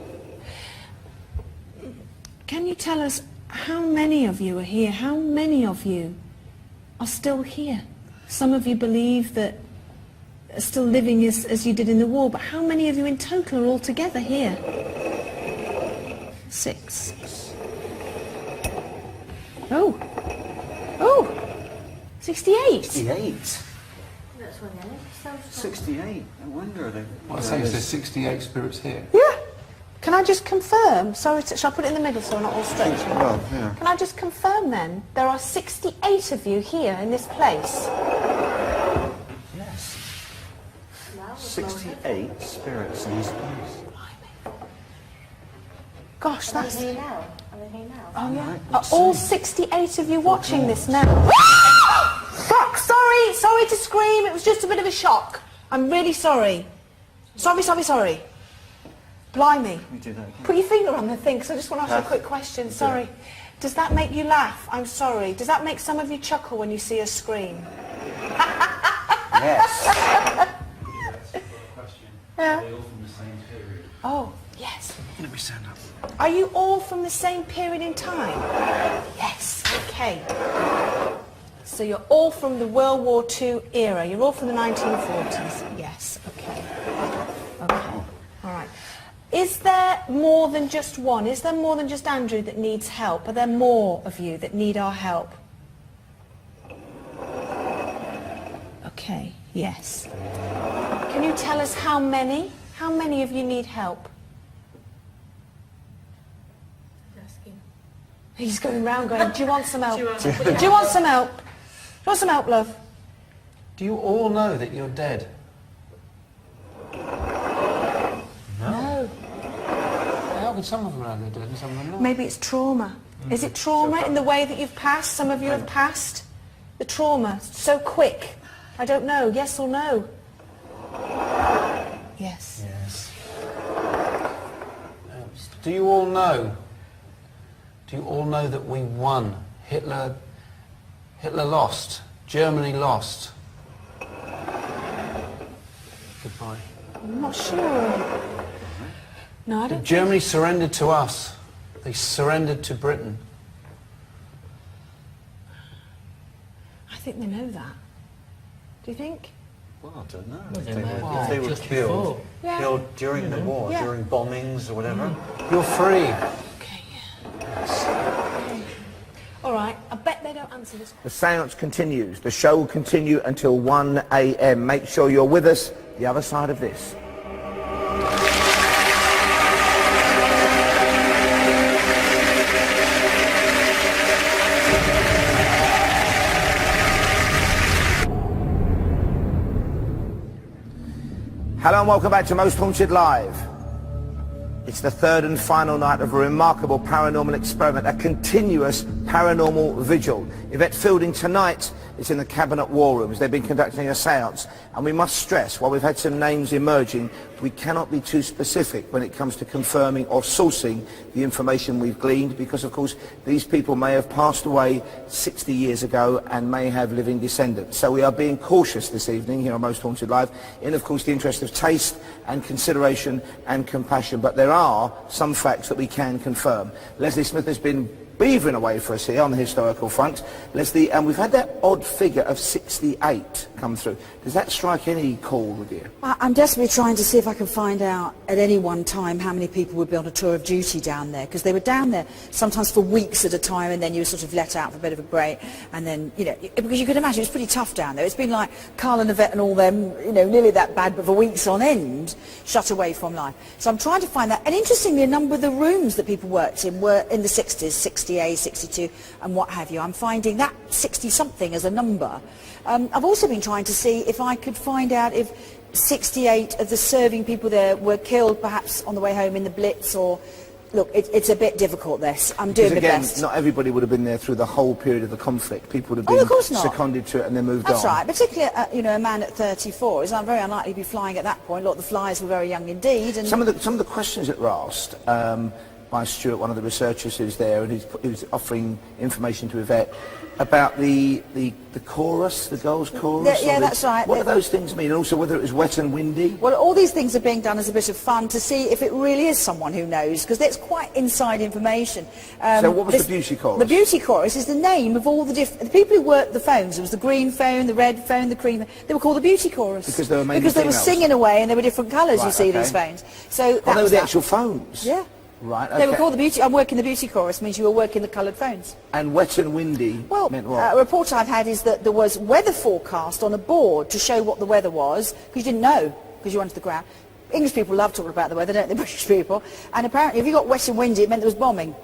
Speaker 7: Can you tell us how many of you are here? How many of you are still here? Some of you believe that are still living as you did in the war, but how many of you in total are all together here? 6. Oh. Oh. 68.
Speaker 4: 68.
Speaker 6: That's one then.
Speaker 4: 68. No wonder they...
Speaker 2: Well, I say there's 68 spirits here.
Speaker 7: Yeah. Can I just confirm? Sorry, shall I put it in the middle so we're not all straight?
Speaker 4: Well, yeah.
Speaker 7: Can I just confirm then? There are 68 of you here in this place.
Speaker 4: Yes. 68 spirits in this place.
Speaker 7: Gosh, that's...
Speaker 6: Are they here now? Are they here now?
Speaker 7: Oh, yeah.
Speaker 4: Right,
Speaker 7: Are
Speaker 4: let's
Speaker 7: all
Speaker 4: see.
Speaker 7: 68 of you watching this now? Fuck! Sorry to scream. It was just a bit of a shock. I'm really sorry. Sorry. Blimey.
Speaker 4: Let me do that again.
Speaker 7: Put your finger on the thing, because I just want to ask you a quick question. Sorry. Does that make you laugh? I'm sorry. Does that make some of you chuckle when you see us scream?
Speaker 4: Yes.
Speaker 9: Yes, I've got a question.
Speaker 7: Yeah.
Speaker 9: Are they all from the same period?
Speaker 7: Oh, yes.
Speaker 4: Let me stand up.
Speaker 7: Are you all from the same period in time? Yes. Okay. So you're all from the World War II era. You're all from the 1940s. Yes. Okay. Okay. All right. Is there more than just one? Is there more than just Andrew that needs help? Are there more of you that need our help? Okay. Yes. Can you tell us how many? How many of you need help? He's going round going, do you want some help? Do you want some help? Do you want some help, love?
Speaker 2: Do you all know that you're dead?
Speaker 7: No.
Speaker 2: How can some of them know they're dead and some of them not?
Speaker 7: Maybe it's trauma. Is it trauma in the way that you've passed? Some of you have passed the trauma so quick. I don't know. Yes or no? Yes.
Speaker 4: Yes.
Speaker 2: Do you all know? Do you all know that we won? Hitler lost. Germany lost. Goodbye.
Speaker 7: I'm not sure. No, I don't.
Speaker 2: Germany surrendered to us. They surrendered to Britain.
Speaker 7: I think they know that. Do you think?
Speaker 4: Well, I don't know.
Speaker 5: Well,
Speaker 4: If
Speaker 5: they
Speaker 4: they
Speaker 5: might
Speaker 4: were,
Speaker 5: do
Speaker 4: if they were
Speaker 5: just
Speaker 4: killed,
Speaker 5: before.
Speaker 7: Yeah.
Speaker 4: killed during the war,
Speaker 7: Yeah.
Speaker 4: during bombings or whatever.
Speaker 2: You're free.
Speaker 7: Okay, yeah. Okay. All right. I bet they don't answer this.
Speaker 1: The seance continues. The show will continue until 1 a.m. Make sure you're with us the other side of this. Hello and welcome back to Most Haunted Live. It's the third and final night of a remarkable paranormal experiment, a continuous paranormal vigil. Yvette Fielding tonight is in the Cabinet War Rooms. They've been conducting a seance, and we must stress, while we've had some names emerging, we cannot be too specific when it comes to confirming or sourcing the information we've gleaned, because of course these people may have passed away 60 years ago and may have living descendants. So we are being cautious this evening here on Most Haunted Live, in of course the interest of taste and consideration and compassion, but there are some facts that we can confirm. Leslie Smith has been beavering away for us here on the historical front, Leslie, and we've had that odd figure of 68 come through. Does that strike any chord with you?
Speaker 10: I'm desperately trying to see if I can find out at any one time how many people would be on a tour of duty down there, because they were down there sometimes for weeks at a time, and then you were sort of let out for a bit of a break, and then, you know, because you can imagine it's pretty tough down there. It's been like Carl and Yvette and all them, you know, nearly that bad, but for weeks on end, shut away from life. So I'm trying to find that. And interestingly, a number of the rooms that people worked in were in the 60s, 68, 62, and what have you. I'm finding that 60-something as a number. I've also been trying to see if I could find out if 68 of the serving people there were killed perhaps on the way home in the Blitz, or... Look, it's a bit difficult, this. I'm doing my best.
Speaker 1: Not everybody would have been there through the whole period of the conflict. People would have been seconded to it and then moved on.
Speaker 10: That's right. Particularly, you know, a man at 34 is very unlikely to be flying at that point. Look, the flyers were very young indeed. And
Speaker 1: some of the questions that were asked by Stuart, one of the researchers who's there, and he was offering information to Yvette about the chorus, the girls' chorus.
Speaker 10: Yeah, that's right.
Speaker 1: What do those things mean? And also whether it was wet and windy?
Speaker 10: Well, all these things are being done as a bit of fun to see if it really is someone who knows, because that's quite inside information.
Speaker 1: So what was the beauty chorus?
Speaker 10: The beauty chorus is the name of all the people who worked the phones. There was the green phone, the red phone, the cream. They were called the beauty chorus.
Speaker 1: Because they were mainly
Speaker 10: Because they were
Speaker 1: females.
Speaker 10: singing away and they were different colours,
Speaker 1: Right,
Speaker 10: you see,
Speaker 1: okay.
Speaker 10: these phones. So
Speaker 1: Oh, they were the actual phones?
Speaker 10: Yeah.
Speaker 1: Right, okay.
Speaker 10: They were called the beauty... I'm working the beauty chorus, means you were working the coloured phones.
Speaker 1: And wet and windy meant what?
Speaker 10: A report I've had is that there was weather forecast on a board to show what the weather was, because you didn't know, because you went to the ground. English people love talking about the weather, don't they, British people? And apparently if you got wet and windy, it meant there was bombing.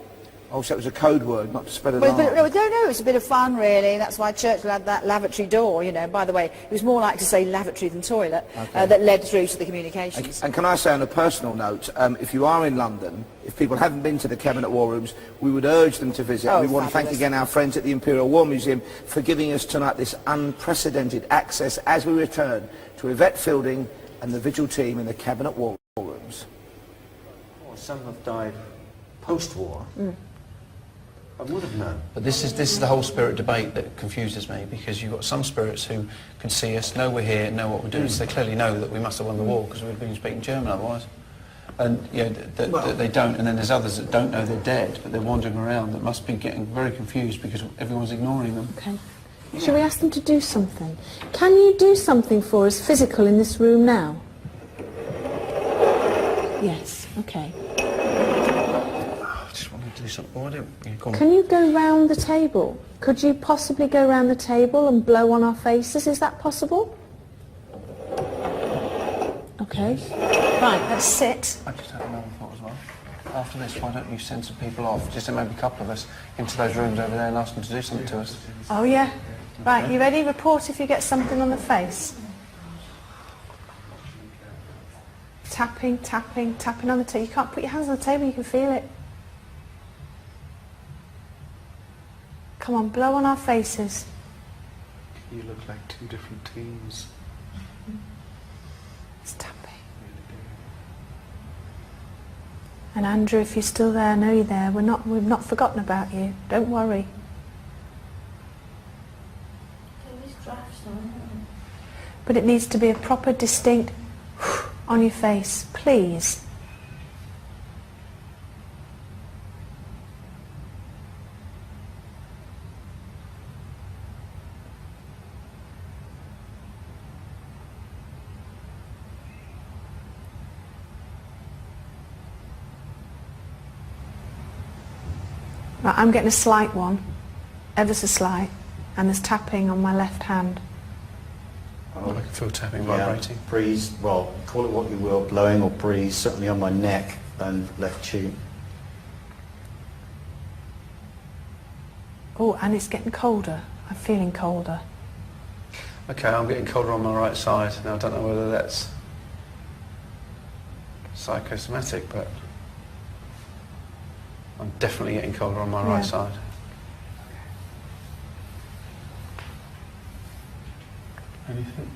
Speaker 1: Oh, so it was a code word, not to spread an
Speaker 10: Well,
Speaker 1: alarm.
Speaker 10: no, it's a bit of fun, really. That's why Churchill had that lavatory door, you know. By the way, it was more like to say lavatory than toilet, that led through to the communications.
Speaker 1: And can I say on a personal note, if you are in London, if people haven't been to the Cabinet War Rooms, we would urge them to visit.
Speaker 10: Oh,
Speaker 1: We want to thank
Speaker 10: fabulous.
Speaker 1: again our friends at the Imperial War Museum for giving us tonight this unprecedented access as we return to Yvette Fielding and the Vigil team in the Cabinet War Rooms.
Speaker 4: Well, some have died post-war. I would have known.
Speaker 2: But this is the whole spirit debate that confuses me, because you've got some spirits who can see us, know we're here, know what we're doing, so they clearly know that we must have won the war because we'd been speaking German otherwise. And you know, that they don't, and then there's others that don't know they're dead, but they're wandering around that must be getting very confused because everyone's ignoring them.
Speaker 7: Okay. Shall we ask them to do something? Can you do something for us physical in this room now? Yes, okay.
Speaker 2: I just want to do something. Why don't you go on?
Speaker 7: Can you go round the table? Could you possibly go round the table and blow on our faces? Is that possible? Okay. Right, let's sit.
Speaker 2: I just had another thought as well. After this, why don't you send some people off, just maybe a couple of us, into those rooms over there and ask them to do something to us?
Speaker 7: Oh, yeah. Right, you ready? Report if you get something on the face. Tapping, tapping, tapping on the table. You can't put your hands on the table, you can feel it. Come on, blow on our faces.
Speaker 3: You look like two different teams.
Speaker 7: It's tapping. And Andrew, if you're still there, I know you're there. We've not forgotten about you. Don't worry. But it needs to be a proper, distinct on your face, please. Right, I'm getting a slight one, ever so slight, and there's tapping on my left hand.
Speaker 2: I can feel tapping vibrating.
Speaker 4: Breeze, well, call it what you will, blowing or breeze, certainly on my neck and left cheek.
Speaker 7: Oh, and it's getting colder. I'm feeling colder.
Speaker 2: Okay, I'm getting colder on my right side. Now, I don't know whether that's psychosomatic, but I'm definitely getting colder on my right side. Anything?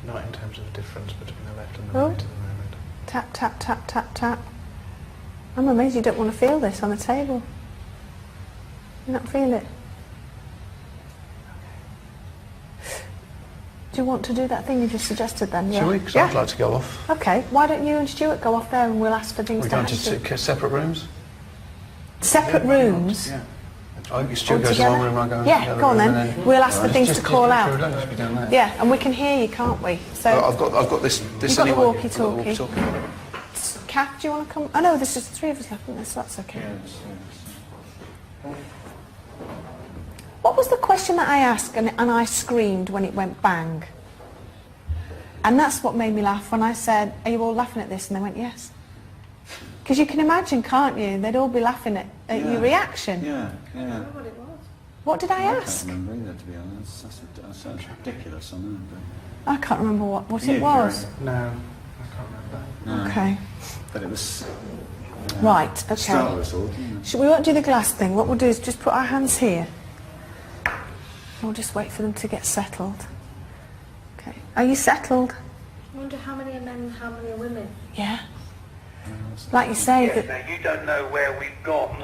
Speaker 3: Not in terms of the difference between the left and the
Speaker 7: Oh.
Speaker 3: right at the moment.
Speaker 7: Tap, tap, tap, tap, tap. I'm amazed you don't want to feel this on the table. You not feel it? Do you want to do that thing you just suggested then?
Speaker 2: Shall we? Because I'd like to go off.
Speaker 7: Okay, why don't you and Stuart go off there and we'll ask for things
Speaker 2: We're
Speaker 7: to
Speaker 2: going
Speaker 7: happen.
Speaker 2: to separate rooms?
Speaker 7: Separate rooms.
Speaker 3: Yeah.
Speaker 2: Stu goes
Speaker 7: Altogether?
Speaker 2: one room, I go
Speaker 7: Yeah,
Speaker 2: the other
Speaker 7: go on
Speaker 2: room,
Speaker 7: then.
Speaker 2: and then
Speaker 7: We'll ask for things to call out.
Speaker 2: Don't just be down there.
Speaker 7: Yeah, and we can hear you, can't we? So,
Speaker 2: I've got this
Speaker 7: you've got the
Speaker 2: anyway.
Speaker 7: walkie-talkie. Kath, do you want to come? Oh no, there's just 3 of us left, isn't there? So that's okay. What was the question that I asked and I screamed when it went bang? And that's what made me laugh when I said, are you all laughing at this? And they went, yes. Because you can imagine, can't you? They'd all be laughing at your reaction.
Speaker 4: Yeah.
Speaker 7: What did I ask?
Speaker 4: I can't remember either, to be honest. That sounds ridiculous, I know.
Speaker 7: I can't remember what
Speaker 4: You,
Speaker 7: it was.
Speaker 3: No, I can't remember.
Speaker 7: Okay.
Speaker 4: But it was...
Speaker 7: Right,
Speaker 4: Start
Speaker 7: okay.
Speaker 4: us all, didn't it?
Speaker 7: We won't do the glass thing. What we'll do is just put our hands here. We'll just wait for them to get settled. Okay. Are you settled?
Speaker 6: I wonder how many are men and how many are women.
Speaker 7: Yeah. Like you say,
Speaker 11: Yes,
Speaker 7: that
Speaker 11: now you don't know where we've gone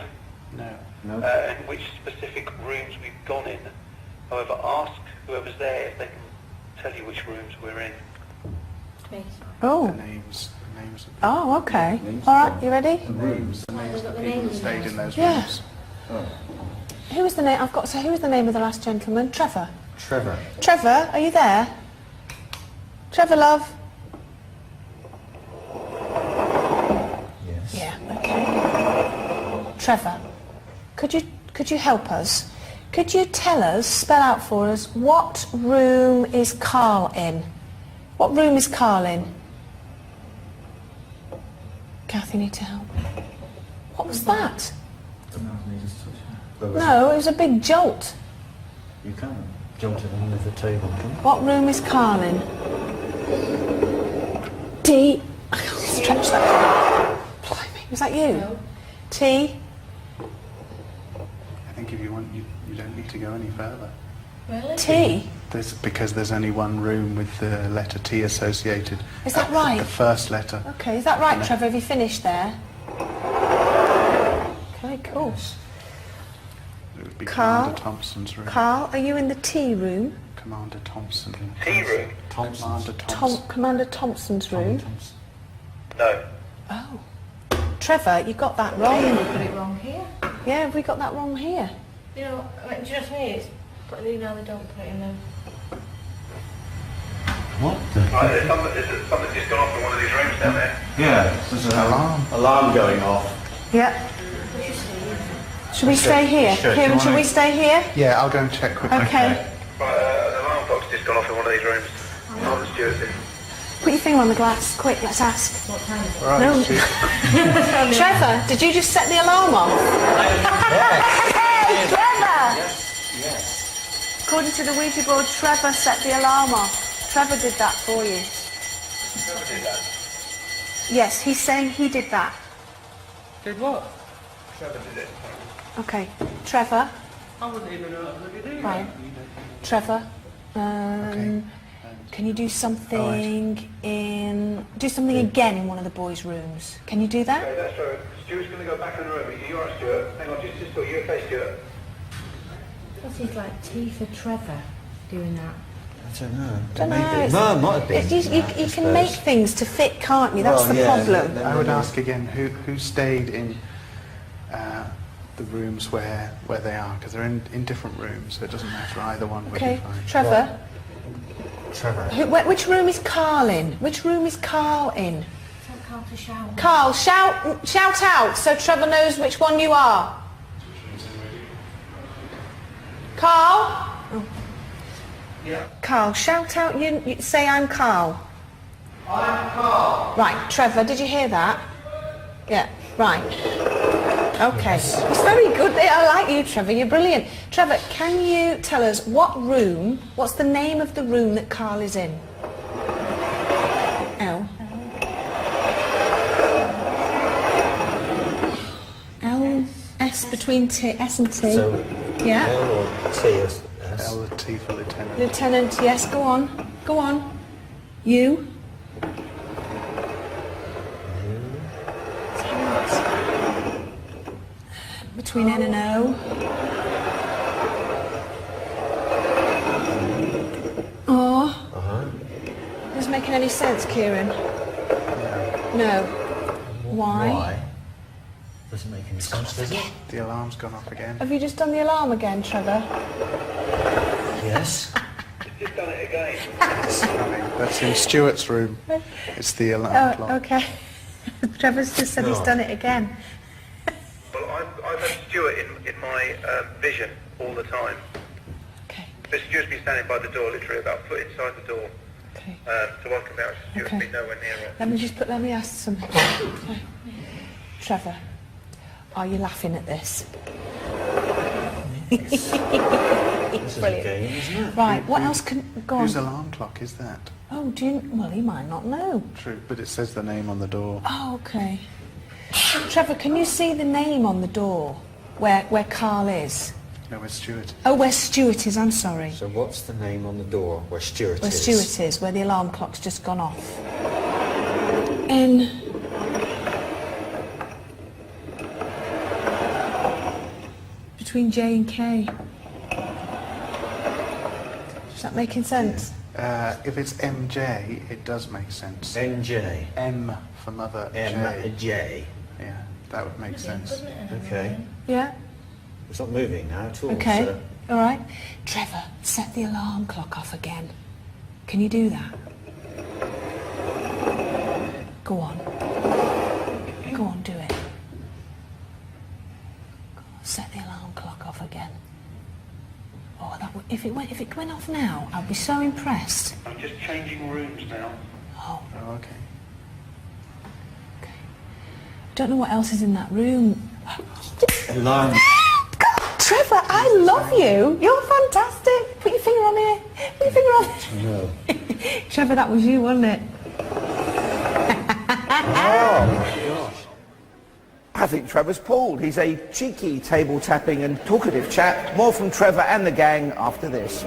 Speaker 3: No.
Speaker 11: and which specific rooms we've gone in. However, ask whoever's there if they can tell you which rooms we're in.
Speaker 6: Me.
Speaker 7: oh,
Speaker 3: The names of
Speaker 7: oh, okay. All right, you ready?
Speaker 3: the names of
Speaker 6: We've got the
Speaker 3: people who
Speaker 6: names.
Speaker 3: stayed in those
Speaker 7: Yeah.
Speaker 3: rooms.
Speaker 7: Who was the name? I've got. So who was the name of the last gentleman? Trevor.
Speaker 4: Trevor.
Speaker 7: Trevor, are you there? Trevor, love.
Speaker 4: Yes.
Speaker 7: Yeah. Okay. Trevor, could you help us? Could you tell us, spell out for us, what room is Carl in? What room is Carl in? Kathy, need to help. What was that? No, it was a big jolt.
Speaker 4: You can't jump to under the table, can you?
Speaker 7: What room is Carl in? D. I can't stretch that. Blimey, was that you?
Speaker 6: No.
Speaker 7: T.
Speaker 3: I think if you want, you don't need to go any further.
Speaker 6: Really?
Speaker 7: T.
Speaker 3: Because there's only one room with the letter T associated.
Speaker 7: Is that
Speaker 3: The
Speaker 7: right?
Speaker 3: first letter.
Speaker 7: Okay, is that right, Trevor? Have you finished there? Okay, cool.
Speaker 3: It would be
Speaker 7: Carl?
Speaker 3: Commander Thompson's room.
Speaker 7: Carl, are you in the T room?
Speaker 3: Commander Thompson.
Speaker 11: Tea room?
Speaker 3: Commander Thompson.
Speaker 7: Commander Thompson's room?
Speaker 11: No.
Speaker 7: Oh. Trevor, you got that wrong.
Speaker 6: We got it wrong here.
Speaker 7: Yeah, have we got that wrong here?
Speaker 6: You know, I mean, do you know what I mean? It's, but you know they don't put it in there.
Speaker 4: What?
Speaker 11: There's something just gone off in one of these rooms down there.
Speaker 4: Yeah, there's an alarm going off.
Speaker 7: Yeah. Should we stay here?
Speaker 3: Sure, do you
Speaker 7: Kieran, should
Speaker 3: wanna-
Speaker 7: we stay here?
Speaker 3: Yeah, I'll go and check quickly.
Speaker 7: Okay.
Speaker 11: Right, an alarm clock's just gone off in one of these rooms. Oh, the steward's in.
Speaker 7: Put your finger on the glass. Quick, let's ask.
Speaker 6: What time is it?
Speaker 3: Right,
Speaker 7: No.
Speaker 3: so-
Speaker 7: Trevor, did you just set the alarm off? Hey, Trevor!
Speaker 4: Yes.
Speaker 7: According to the Ouija board, Trevor set the alarm off. Trevor did that for you.
Speaker 11: Trevor did that.
Speaker 7: Yes, he's saying he did that.
Speaker 11: Did what? Trevor did it.
Speaker 7: Okay, Trevor.
Speaker 11: I wouldn't even know what you do.
Speaker 7: Right. Trevor, can you do something again in one of the boys' rooms? Can you do that?
Speaker 11: Okay, that's right. Stuart's going to go back in the room. You are Stuart. Hang on, just are you okay, Stuart?
Speaker 6: What's his like T for Trevor doing that?
Speaker 4: I don't know.
Speaker 7: Don't
Speaker 4: Maybe.
Speaker 7: know.
Speaker 4: No, it might have been.
Speaker 7: You can make things to fit, can't you? That's
Speaker 4: Well,
Speaker 7: the
Speaker 4: yeah,
Speaker 7: problem.
Speaker 3: I would ask again, who stayed in the rooms where they are? Because they're in different rooms, so it doesn't matter either one. Would
Speaker 7: Okay,
Speaker 3: be fine.
Speaker 7: Trevor.
Speaker 4: Trevor.
Speaker 7: Which room is Carl in? Which room is Carl in?
Speaker 6: Tell Carl to shout.
Speaker 7: Carl, shout out so Trevor knows which one you are. Carl? Oh.
Speaker 8: Yeah.
Speaker 7: Carl, shout out, you say I'm Carl.
Speaker 8: I'm Carl.
Speaker 7: Right, Trevor, did you hear that? Yeah, right. Okay, it's very good. I like you, Trevor, you're brilliant. Trevor, can you tell us what's the name of the room that Carl is in? L. L, S between T, S and T.
Speaker 4: So,
Speaker 7: Yeah.
Speaker 4: L or T is
Speaker 3: L, the T for lieutenant.
Speaker 7: Lieutenant, yes, go on. Go on. U. Between N and O. O. Doesn't making any sense, Kieran. No. Y.
Speaker 4: Doesn't make any sense, does it?
Speaker 3: The alarm's gone off again.
Speaker 7: Have you just done the alarm again, Trevor?
Speaker 4: Yes.
Speaker 11: Just done it again.
Speaker 3: That's in Stuart's room. It's the alarm clock.
Speaker 7: Oh, okay. Trevor's just said he's done it again.
Speaker 11: Well, I've had Stuart in my vision all the time.
Speaker 7: Okay.
Speaker 11: But Stuart's been standing by the door, literally about a foot inside the door.
Speaker 7: Okay.
Speaker 11: So I come out, Stuart's
Speaker 7: Okay.
Speaker 11: been nowhere near it.
Speaker 7: Let me ask something. Okay. Trevor, are you laughing at this?
Speaker 4: This is a
Speaker 7: Brilliant.
Speaker 4: game, isn't it?
Speaker 7: Right, what else can... Go
Speaker 3: Whose
Speaker 7: on.
Speaker 3: alarm clock is that?
Speaker 7: Oh, do you... Well, he might not know.
Speaker 3: True, but it says the name on the door.
Speaker 7: Oh, okay. Trevor, can you see the name on the door where Carl is?
Speaker 3: No, where's Stuart?
Speaker 7: Oh, where Stuart is, I'm sorry.
Speaker 4: So what's the name on the door where Stuart
Speaker 7: Where
Speaker 4: is?
Speaker 7: Stuart is, where the alarm clock's just gone off. N... Between J and K. Is that making sense?
Speaker 3: If it's MJ, it does make sense.
Speaker 4: NJ.
Speaker 3: M for mother, J.
Speaker 4: J.
Speaker 3: Yeah, that would make sense.
Speaker 4: Okay.
Speaker 7: Yeah?
Speaker 4: It's not moving now at all.
Speaker 7: Okay.
Speaker 4: So
Speaker 7: All right. Trevor, set the alarm clock off again. Can you do that? Go on. Go on, do it. Set the alarm clock off again. Oh, if it went off now, I'd be so impressed.
Speaker 11: I'm just changing rooms now.
Speaker 7: Oh,
Speaker 3: Oh, okay.
Speaker 7: okay. Don't know what else is in that room.
Speaker 4: alarm.
Speaker 7: God, Trevor, I love you. You're fantastic. Put your finger on here. Put your finger on it.
Speaker 4: No.
Speaker 7: Trevor, that was you, wasn't it?
Speaker 1: I think Trevor's pulled. He's a cheeky, table-tapping and talkative chap. More from Trevor and the gang after this.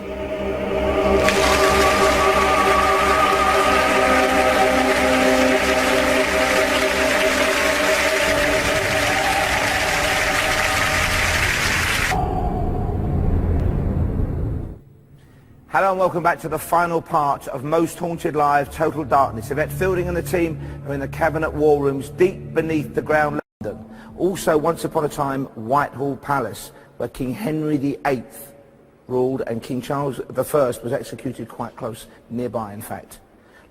Speaker 1: Hello and welcome back to the final part of Most Haunted Live, Total Darkness. Yvette Fielding and the team are in the cabinet war rooms deep beneath the ground London. Also, once upon a time, Whitehall Palace, where King Henry VIII ruled and King Charles I was executed quite close, nearby in fact.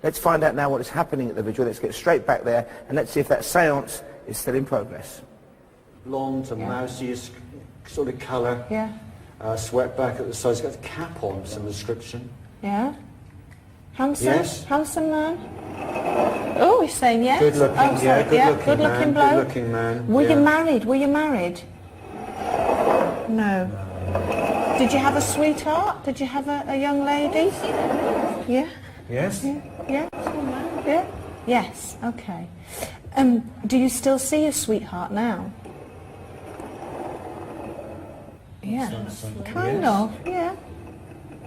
Speaker 1: Let's find out now what is happening at the vigil. Let's get straight back there and let's see if that séance is still in progress.
Speaker 4: Blonde and mousy sort of colour.
Speaker 7: Yeah.
Speaker 4: Swept back at the sides. Got a cap on, some description.
Speaker 7: Yeah? Handsome?
Speaker 4: Yes.
Speaker 7: Handsome man? Oh, he's saying yes.
Speaker 4: Good looking,
Speaker 7: oh, sorry.
Speaker 4: yeah, good looking
Speaker 7: looking
Speaker 4: man.
Speaker 7: bloke.
Speaker 4: Good looking man.
Speaker 7: Were
Speaker 4: yeah.
Speaker 7: you married? Were you married? No. Did you have a sweetheart? Did you have a young lady? Yeah?
Speaker 4: Yes?
Speaker 7: Yeah? Yeah? Yeah? Yes, okay. Do you still see your sweetheart now? Yeah, kind of, yeah.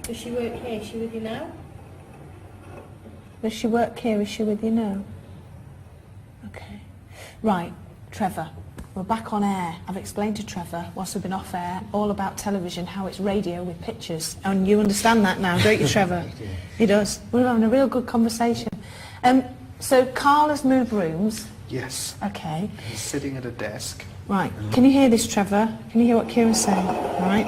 Speaker 6: Does she work here? Is she with you now?
Speaker 7: Does she work here? Is she with you now? Okay. Right, Trevor, we're back on air. I've explained to Trevor, whilst we've been off air, all about television, how it's radio with pictures. And you understand that now, don't you, Trevor? He does. We're having a real good conversation. So Carl has moved rooms.
Speaker 3: Yes.
Speaker 7: Okay.
Speaker 3: He's sitting at a desk.
Speaker 7: Right. Can you hear this, Trevor? Can you hear what Kira's saying? Right.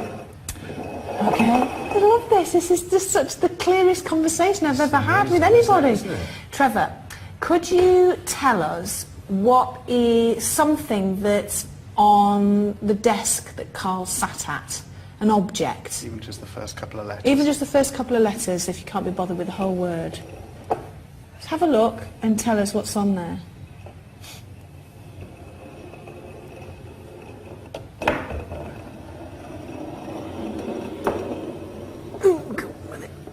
Speaker 7: Okay. I love this. This is just such the clearest conversation I've ever had with anybody. Trevor, could you tell us what is something that's on the desk that Carl sat at? An object?
Speaker 3: Even just the first couple of letters.
Speaker 7: Even just the first couple of letters, if you can't be bothered with the whole word. Just have a look and tell us what's on there.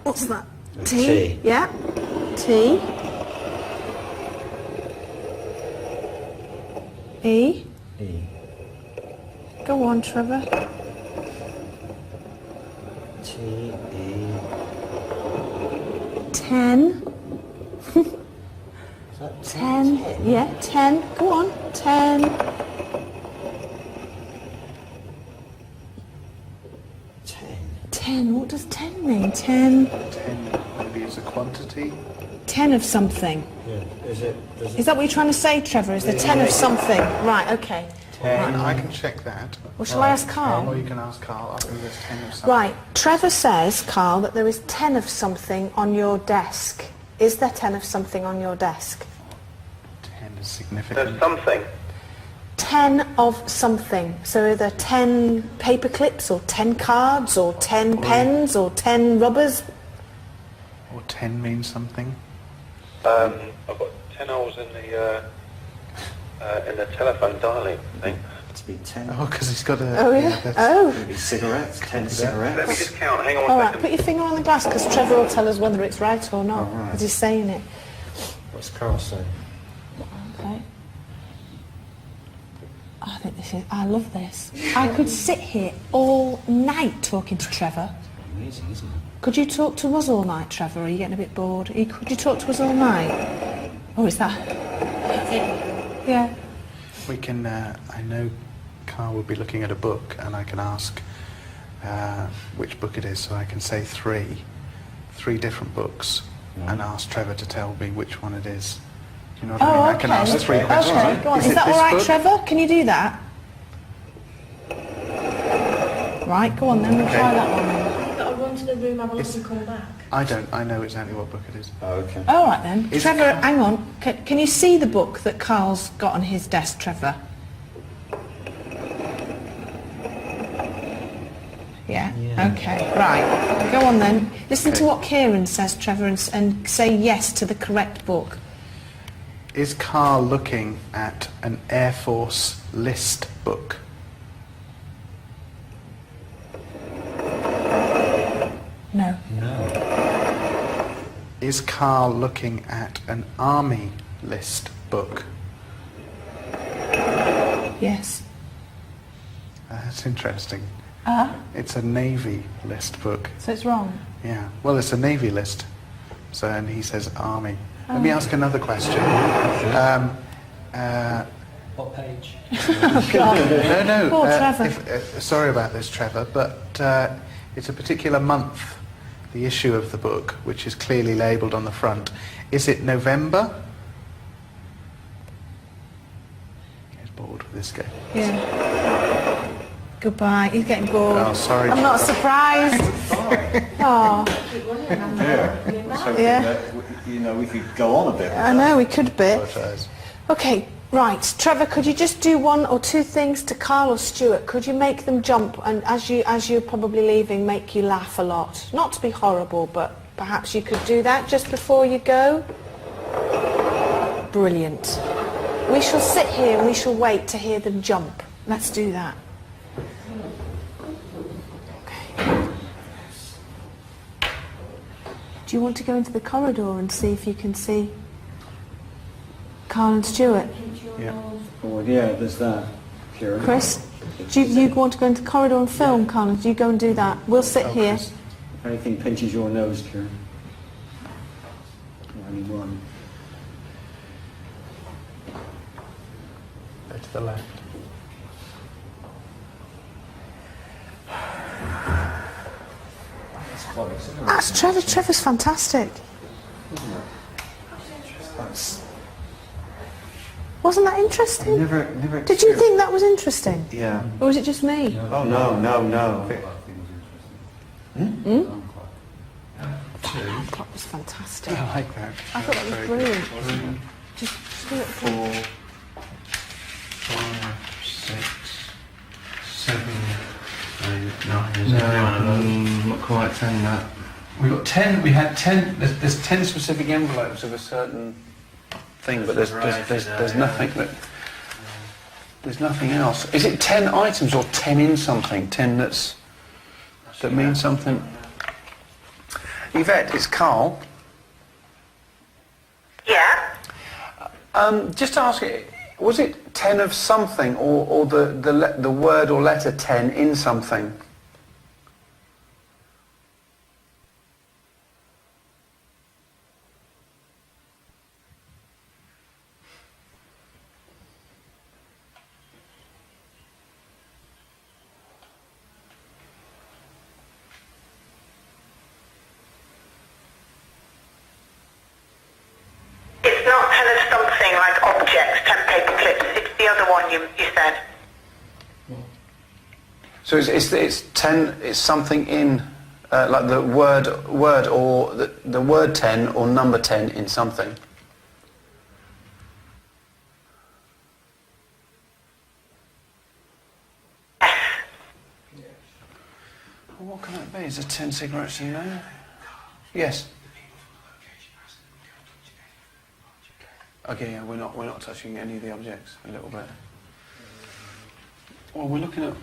Speaker 7: What's that?
Speaker 4: T.
Speaker 7: Yeah. T. E.
Speaker 4: E.
Speaker 7: Go on, Trevor.
Speaker 4: T. E.
Speaker 7: 10.
Speaker 4: Is that
Speaker 7: 10. Yeah, 10. Go on. 10. 10. What does 10 mean? 10.
Speaker 3: 10 maybe is a quantity.
Speaker 7: 10 of something.
Speaker 4: Yeah. Is it?
Speaker 7: Is that what you're trying to say, Trevor? Is the 10 of something? Right, okay.
Speaker 3: I can check that.
Speaker 7: Or shall I ask Carl?
Speaker 3: Or you can ask Carl. I think there's 10 of something.
Speaker 7: Right, Trevor says, Carl, that there is 10 of something on your desk. Is there 10 of something on your desk?
Speaker 3: 10 is significant.
Speaker 11: There's something.
Speaker 7: 10 of something. So are there 10 paper clips or 10 cards or 10 pens or 10 rubbers?
Speaker 3: Or 10 means something.
Speaker 11: I've got 10 holes in the telephone dialing thing.
Speaker 4: To be 10.
Speaker 3: Oh, because he's got a...
Speaker 7: Oh, yeah?
Speaker 3: that's-
Speaker 7: Oh.
Speaker 4: Maybe cigarettes, 10 cigarettes.
Speaker 11: Let me just count. Hang on
Speaker 7: All
Speaker 11: one
Speaker 7: right,
Speaker 11: second.
Speaker 7: put your finger on the glass because Trevor will tell us whether it's right or not,
Speaker 4: All right.
Speaker 7: because he's saying it.
Speaker 4: What's Carl saying?
Speaker 7: Okay. I think this is... I love this. I could sit here all night talking to Trevor.
Speaker 4: Amazing, isn't it?
Speaker 7: Could you talk to us all night, Trevor? Are you getting a bit bored? Could you talk to us all night? Oh, is that... Yeah.
Speaker 3: We can... I know Carl will be looking at a book, and I can ask which book it is, so I can say three different books, and ask Trevor to tell me which one it is. Do you know what I mean? I can ask 3 questions.
Speaker 7: Okay, go on. Is
Speaker 3: it
Speaker 7: that
Speaker 3: this
Speaker 7: all right,
Speaker 3: book?
Speaker 7: Trevor? Can you do that? Right, go on then, we'll try that one.
Speaker 6: I'll run to the room, have a look and come back.
Speaker 3: I know exactly what book it is.
Speaker 4: Oh, okay.
Speaker 7: All right then.
Speaker 3: Is
Speaker 7: Trevor,
Speaker 3: Carl-
Speaker 7: hang on. Can you see the book that Carl's got on his desk, Trevor? Yeah? Okay, right. Go on then. Listen to what Kieran says, Trevor, and say yes to the correct book.
Speaker 3: Is Carl looking at an Air Force list book?
Speaker 7: No.
Speaker 3: Is Carl looking at an Army list book?
Speaker 7: Yes.
Speaker 3: That's interesting.
Speaker 7: Ah,
Speaker 3: It's a Navy list book.
Speaker 7: so it's wrong.
Speaker 3: Yeah. Well, it's a Navy list. So, and he says Army. Let me ask another question.
Speaker 5: What page?
Speaker 3: No.
Speaker 7: Poor Trevor.
Speaker 3: Sorry about this, Trevor, but it's a particular month, the issue of the book, which is clearly labelled on the front. Is it November? He's bored with this game.
Speaker 7: Yeah. Goodbye. He's getting bored.
Speaker 3: Oh, sorry.
Speaker 7: I'm not surprised. Oh, yeah.
Speaker 4: You know, we could go on a bit.
Speaker 7: I know, we could be.
Speaker 3: Apologise.
Speaker 7: Okay, right. Trevor, could you just do 1 or 2 things to Carl or Stuart? Could you make them jump and as you're probably leaving, make you laugh a lot? Not to be horrible, but perhaps you could do that just before you go? Brilliant. We shall sit here and we shall wait to hear them jump. Let's do that. Okay. Do you want to go into the corridor and see if you can see Carl and Stuart?
Speaker 3: Yeah.
Speaker 4: Oh, yeah, there's that. Kieran.
Speaker 7: Chris, do you want to go into the corridor and film, Carl? Do you go and do that? We'll sit here.
Speaker 3: Chris.
Speaker 4: If anything pinches your nose, Kieran. Or anyone.
Speaker 3: Go to the left.
Speaker 7: That's Trevor. Trevor's fantastic. Wasn't that interesting?
Speaker 4: Never.
Speaker 7: Did you think that was interesting?
Speaker 4: Yeah.
Speaker 7: Or was it just me?
Speaker 4: Oh, no.
Speaker 7: That was fantastic.
Speaker 3: I like that.
Speaker 7: I thought that was brilliant. Just do it for
Speaker 2: 4, 5, 6, 7, 8, 9. No, not quite 10 that. We got 10. We had 10. There's 10 specific envelopes of a certain thing, but there's nothing that. There's nothing else. Is it 10 items or 10 in something? 10 that means something. Yvette, it's Carl.
Speaker 11: Yeah?
Speaker 2: Just to ask you, was it 10 of something or the word or letter 10 in something?
Speaker 11: It's not 10 of something like objects, 10 paper clips. It's the other one you said.
Speaker 2: So it's 10. It's something in like the word or the word 10 or number 10 in something. What can it be? Is it 10 cigarettes in there? Yes. Okay, yeah, we're not touching any of the objects a little bit. Well, we're looking at.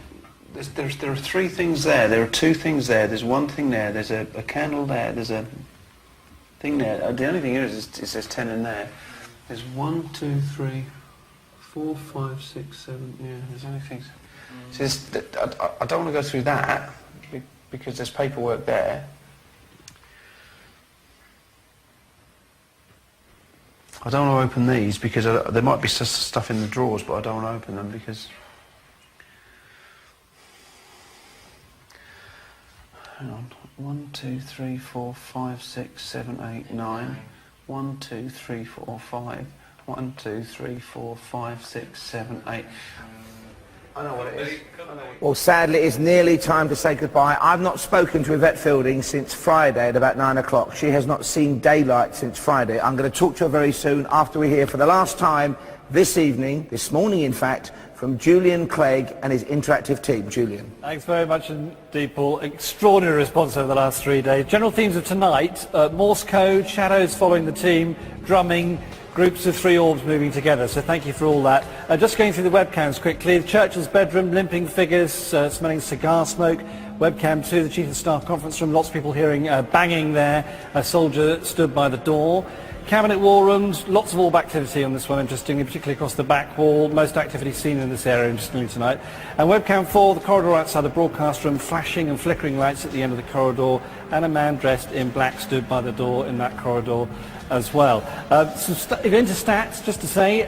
Speaker 2: There are 3 things there. There are 2 things there. There's 1 thing there. There's a candle there. There's a thing there. The only thing is it says 10 in there. There's 1, 2, 3, 4, 5, 6, 7. Yeah, there's only things. So I don't want to go through that because there's paperwork there. I don't want to open these because there might be stuff in the drawers, but I don't want to open them because. Hang on. 1, 2, 3, 4, 5, 6, 7, 8, 9. 1, 2, 3, 4, 5. 1, 2, 3, 4, 5, 6, 7, 8. I know what it is.
Speaker 1: Well, sadly, it's nearly time to say goodbye. I've not spoken to Yvette Fielding since Friday at about 9 o'clock. She has not seen daylight since Friday. I'm going to talk to her very soon after we hear for the last time this evening, this morning in fact, from Julian Clegg and his interactive team. Julian.
Speaker 12: Thanks very much indeed, Paul. Extraordinary response over the last 3 days. General themes of tonight, Morse code, shadows following the team, drumming, groups of 3 orbs moving together, so thank you for all that. Just going through the webcams quickly. Churchill's bedroom, limping figures, smelling cigar smoke. Webcam 2, the Chief of Staff conference room, lots of people hearing banging there. A soldier stood by the door. Cabinet war rooms, lots of orb activity on this one, interestingly, particularly across the back wall. Most activity seen in this area, interestingly, tonight. And webcam 4, the corridor outside the broadcast room, flashing and flickering lights at the end of the corridor, and a man dressed in black stood by the door in that corridor as well. Into stats, just to say,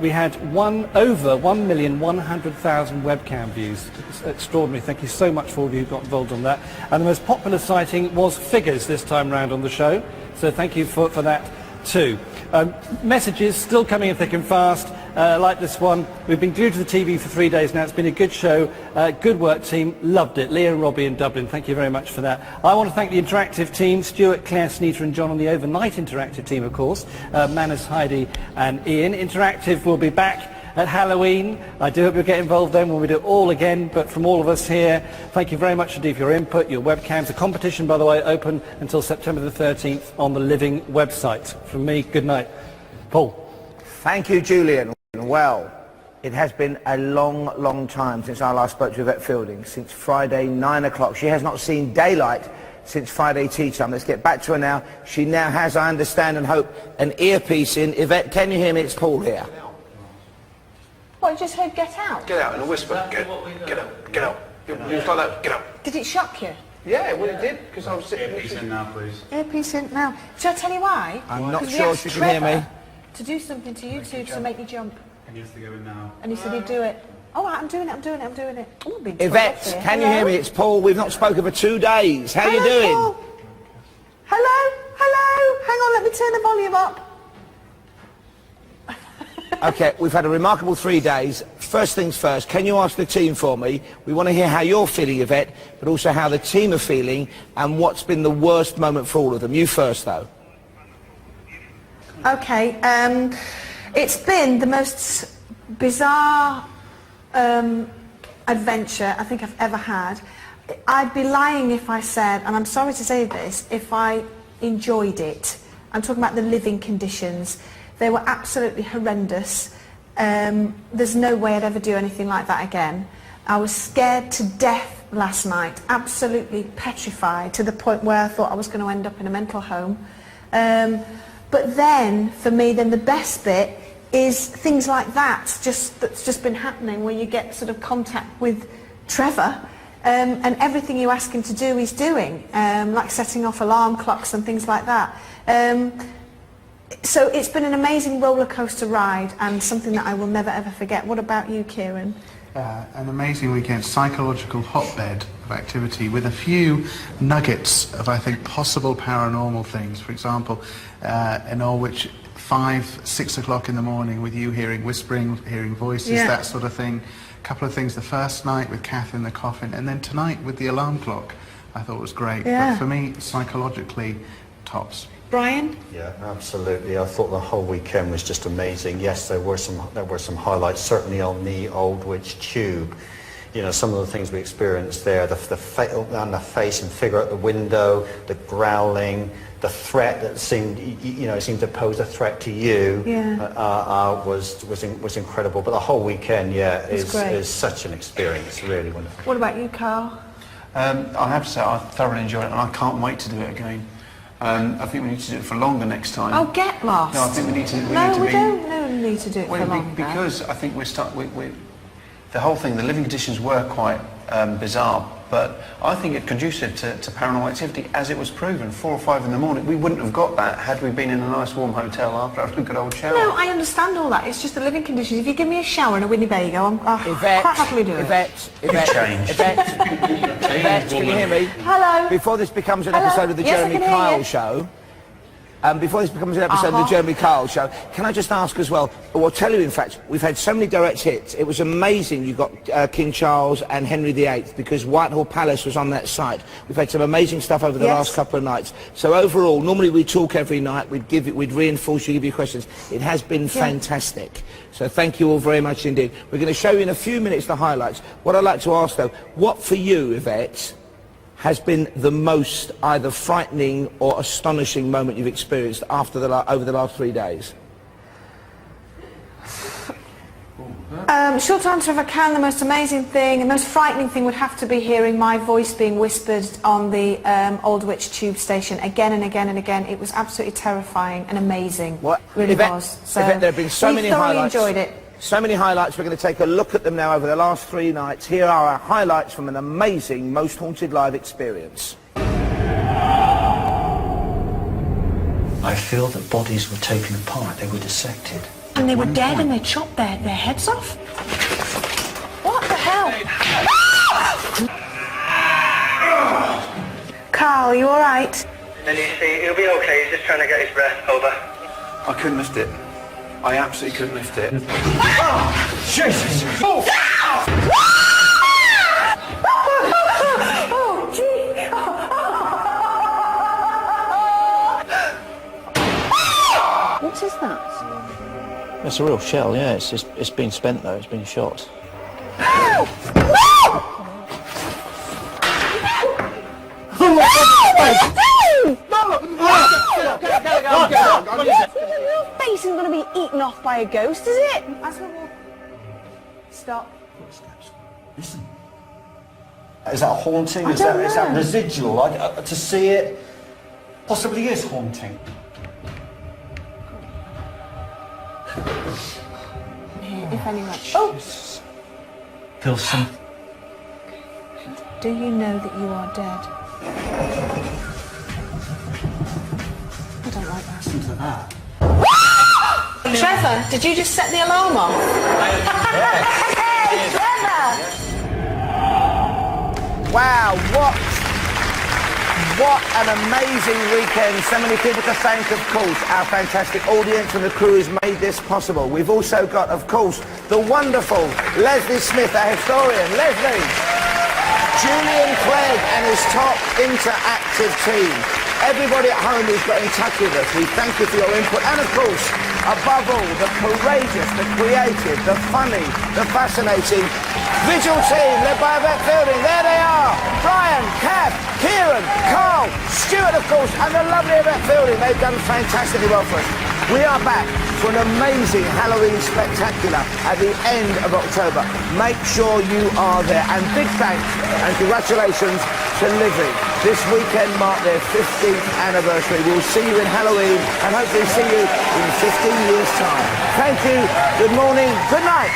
Speaker 12: we had over 1,100,000 webcam views. It's extraordinary. Thank you so much for all of you who got involved on that. And the most popular sighting was figures this time round on the show, so thank you for that too. Messages still coming in thick and fast, like this one. We've been glued to the TV for 3 days now. It's been a good show. Good work, team. Loved it. Leah and Robbie in Dublin, thank you very much for that. I want to thank the interactive team, Stuart, Claire, Sneeta and John on the overnight interactive team, of course. Manners, Heidi and Ian. Interactive will be back at Halloween. I do hope you'll get involved then when we do it all again, but from all of us here, thank you very much indeed for your input, your webcams. The competition, by the way, open until September the 13th on the Living website. From me, good night. Paul.
Speaker 1: Thank you, Julian. Well, it has been a long, long time since I last spoke to Yvette Fielding, since Friday, 9 o'clock. She has not seen daylight since Friday tea time. Let's get back to her now. She now has, I understand and hope, an earpiece in. Yvette, can you hear me? It's Paul here.
Speaker 7: What, you just heard get out?
Speaker 2: Get out in a whisper. Get out. Get out. You was like that. Get out.
Speaker 7: Did it shock you?
Speaker 2: Yeah, well it did, because I was sitting...
Speaker 9: Earpiece in now, please.
Speaker 7: Earpiece in now. Shall I tell you why?
Speaker 1: I'm not
Speaker 7: Because we
Speaker 1: sure
Speaker 7: asked
Speaker 1: she can hear
Speaker 7: Trevor
Speaker 1: me.
Speaker 7: to do something to you two to make you jump.
Speaker 9: And you have to go in now.
Speaker 7: And he said he'd do it. All right, I'm doing it. Ooh, big
Speaker 1: Yvette,
Speaker 7: here.
Speaker 1: can you hear me? It's Paul. We've not spoken for 2 days. How are you doing?
Speaker 7: Paul. Hello. Hang on, let me turn the volume up.
Speaker 1: Okay, we've had a remarkable 3 days. First things first, can you ask the team for me? We want to hear how you're feeling, Yvette, but also how the team are feeling and what's been the worst moment for all of them. You first, though.
Speaker 7: Okay, it's been the most bizarre adventure I think I've ever had. I'd be lying if I said, and I'm sorry to say this, if I enjoyed it. I'm talking about the living conditions. They were absolutely horrendous. There's no way I'd ever do anything like that again. I was scared to death last night, absolutely petrified, to the point where I thought I was going to end up in a mental home. But then, for me, the best bit is things like that, that's just been happening, where you get sort of contact with Trevor, and everything you ask him to do he's doing, like setting off alarm clocks and things like that. So it's been an amazing roller coaster ride and something that I will never ever forget. What about you, Kieran?
Speaker 3: An amazing weekend, psychological hotbed of activity with a few nuggets of, I think, possible paranormal things. For example, in Norwich, 5, 6 o'clock in the morning with you hearing whispering, hearing voices, that sort of thing. A couple of things the first night with Kath in the coffin, and then tonight with the alarm clock. I thought was great. But for me, psychologically, tops.
Speaker 7: Brian?
Speaker 4: Yeah, absolutely. I thought the whole weekend was just amazing. Yes, there were some highlights, certainly on the Aldwych Tube. You know, some of the things we experienced there, the face and figure at the window, the growling, the threat that seemed to pose a threat to you, was incredible. But the whole weekend, is such an experience. Really wonderful.
Speaker 7: What about you, Carl?
Speaker 2: I have to say I thoroughly enjoyed it, and I can't wait to do it again. I think we need to do it for longer next time.
Speaker 7: Oh, get lost.
Speaker 2: No, I think we need to.
Speaker 7: We don't need to do it for longer.
Speaker 2: Because I think the whole thing, the living conditions were quite bizarre, but I think it conducive to paranormal activity, as it was proven. 4 or 5 in the morning, we wouldn't have got that had we been in a nice warm hotel after having a good old shower.
Speaker 7: No, I understand all that. It's just the living conditions. If you give me a shower and a Winnebago, I'll quite happily do it.
Speaker 1: Yvette, can you hear me?
Speaker 7: Hello.
Speaker 1: Before this becomes an episode of the Jeremy Kyle Show, before this becomes an episode of the Jeremy Kyle Show, can I just ask as well, or tell you in fact, we've had so many direct hits. It was amazing you got King Charles and Henry VIII, because Whitehall Palace was on that site. We've had some amazing stuff over the last couple of nights. So overall, normally we talk every night, we'd reinforce you, give you questions. It has been fantastic. So thank you all very much indeed. We're going to show you in a few minutes the highlights. What I'd like to ask though, what for you, Yvette, has been the most either frightening or astonishing moment you've experienced over the last 3 days?
Speaker 7: Short answer if I can, the most amazing thing, the most frightening thing would have to be hearing my voice being whispered on the Aldwych Tube station again and again and again. It was absolutely terrifying and amazing. It really was. So
Speaker 1: Yvette, there have been so many highlights.
Speaker 7: Enjoyed it.
Speaker 1: So many highlights. We're going to take a look at them now over the last 3 nights. Here are our highlights from an amazing Most Haunted Live experience.
Speaker 13: I feel that bodies were taken apart, they were dissected.
Speaker 7: And they were dead and they chopped their heads off? What the hell? Carl, you alright?
Speaker 11: And you see, he'll be okay, he's just trying to get his breath. Over.
Speaker 2: I couldn't lift it. I absolutely couldn't lift it.
Speaker 11: Oh, Jesus! Oh.
Speaker 7: Oh, gee! What is that?
Speaker 13: It's a real shell, yeah. It's been spent though, it's been shot.
Speaker 7: Your face isn't going to be eaten off by a ghost, is it? Stop.
Speaker 4: Listen. Is that haunting? Is that residual? To see it possibly is haunting.
Speaker 7: If anyone... Oh!
Speaker 13: Feel some...
Speaker 7: Do you know that you are dead? I don't like that.
Speaker 4: Listen to that.
Speaker 7: Trevor, did you just set the alarm off? Hey, Trevor!
Speaker 1: Wow, what an amazing weekend. So many people to thank, of course, our fantastic audience and the crew who's made this possible. We've also got, of course, the wonderful Leslie Smith, our historian. Leslie, Julian Clegg and his top interactive team. Everybody at home who's got in touch with us, we thank you for your input. And of course, above all, the courageous, the creative, the funny, the fascinating visual team led by Yvette Fielding. There they are. Brian, Kath, Kieran, Carl, Stuart, of course, and the lovely Yvette Fielding. They've done fantastically well for us. We are back for an amazing Halloween spectacular at the end of October. Make sure you are there. And big thanks and congratulations to Livy. This weekend marked their 15th anniversary. We'll see you in Halloween and hopefully see you in 15 years' time. Thank you, good morning, good night.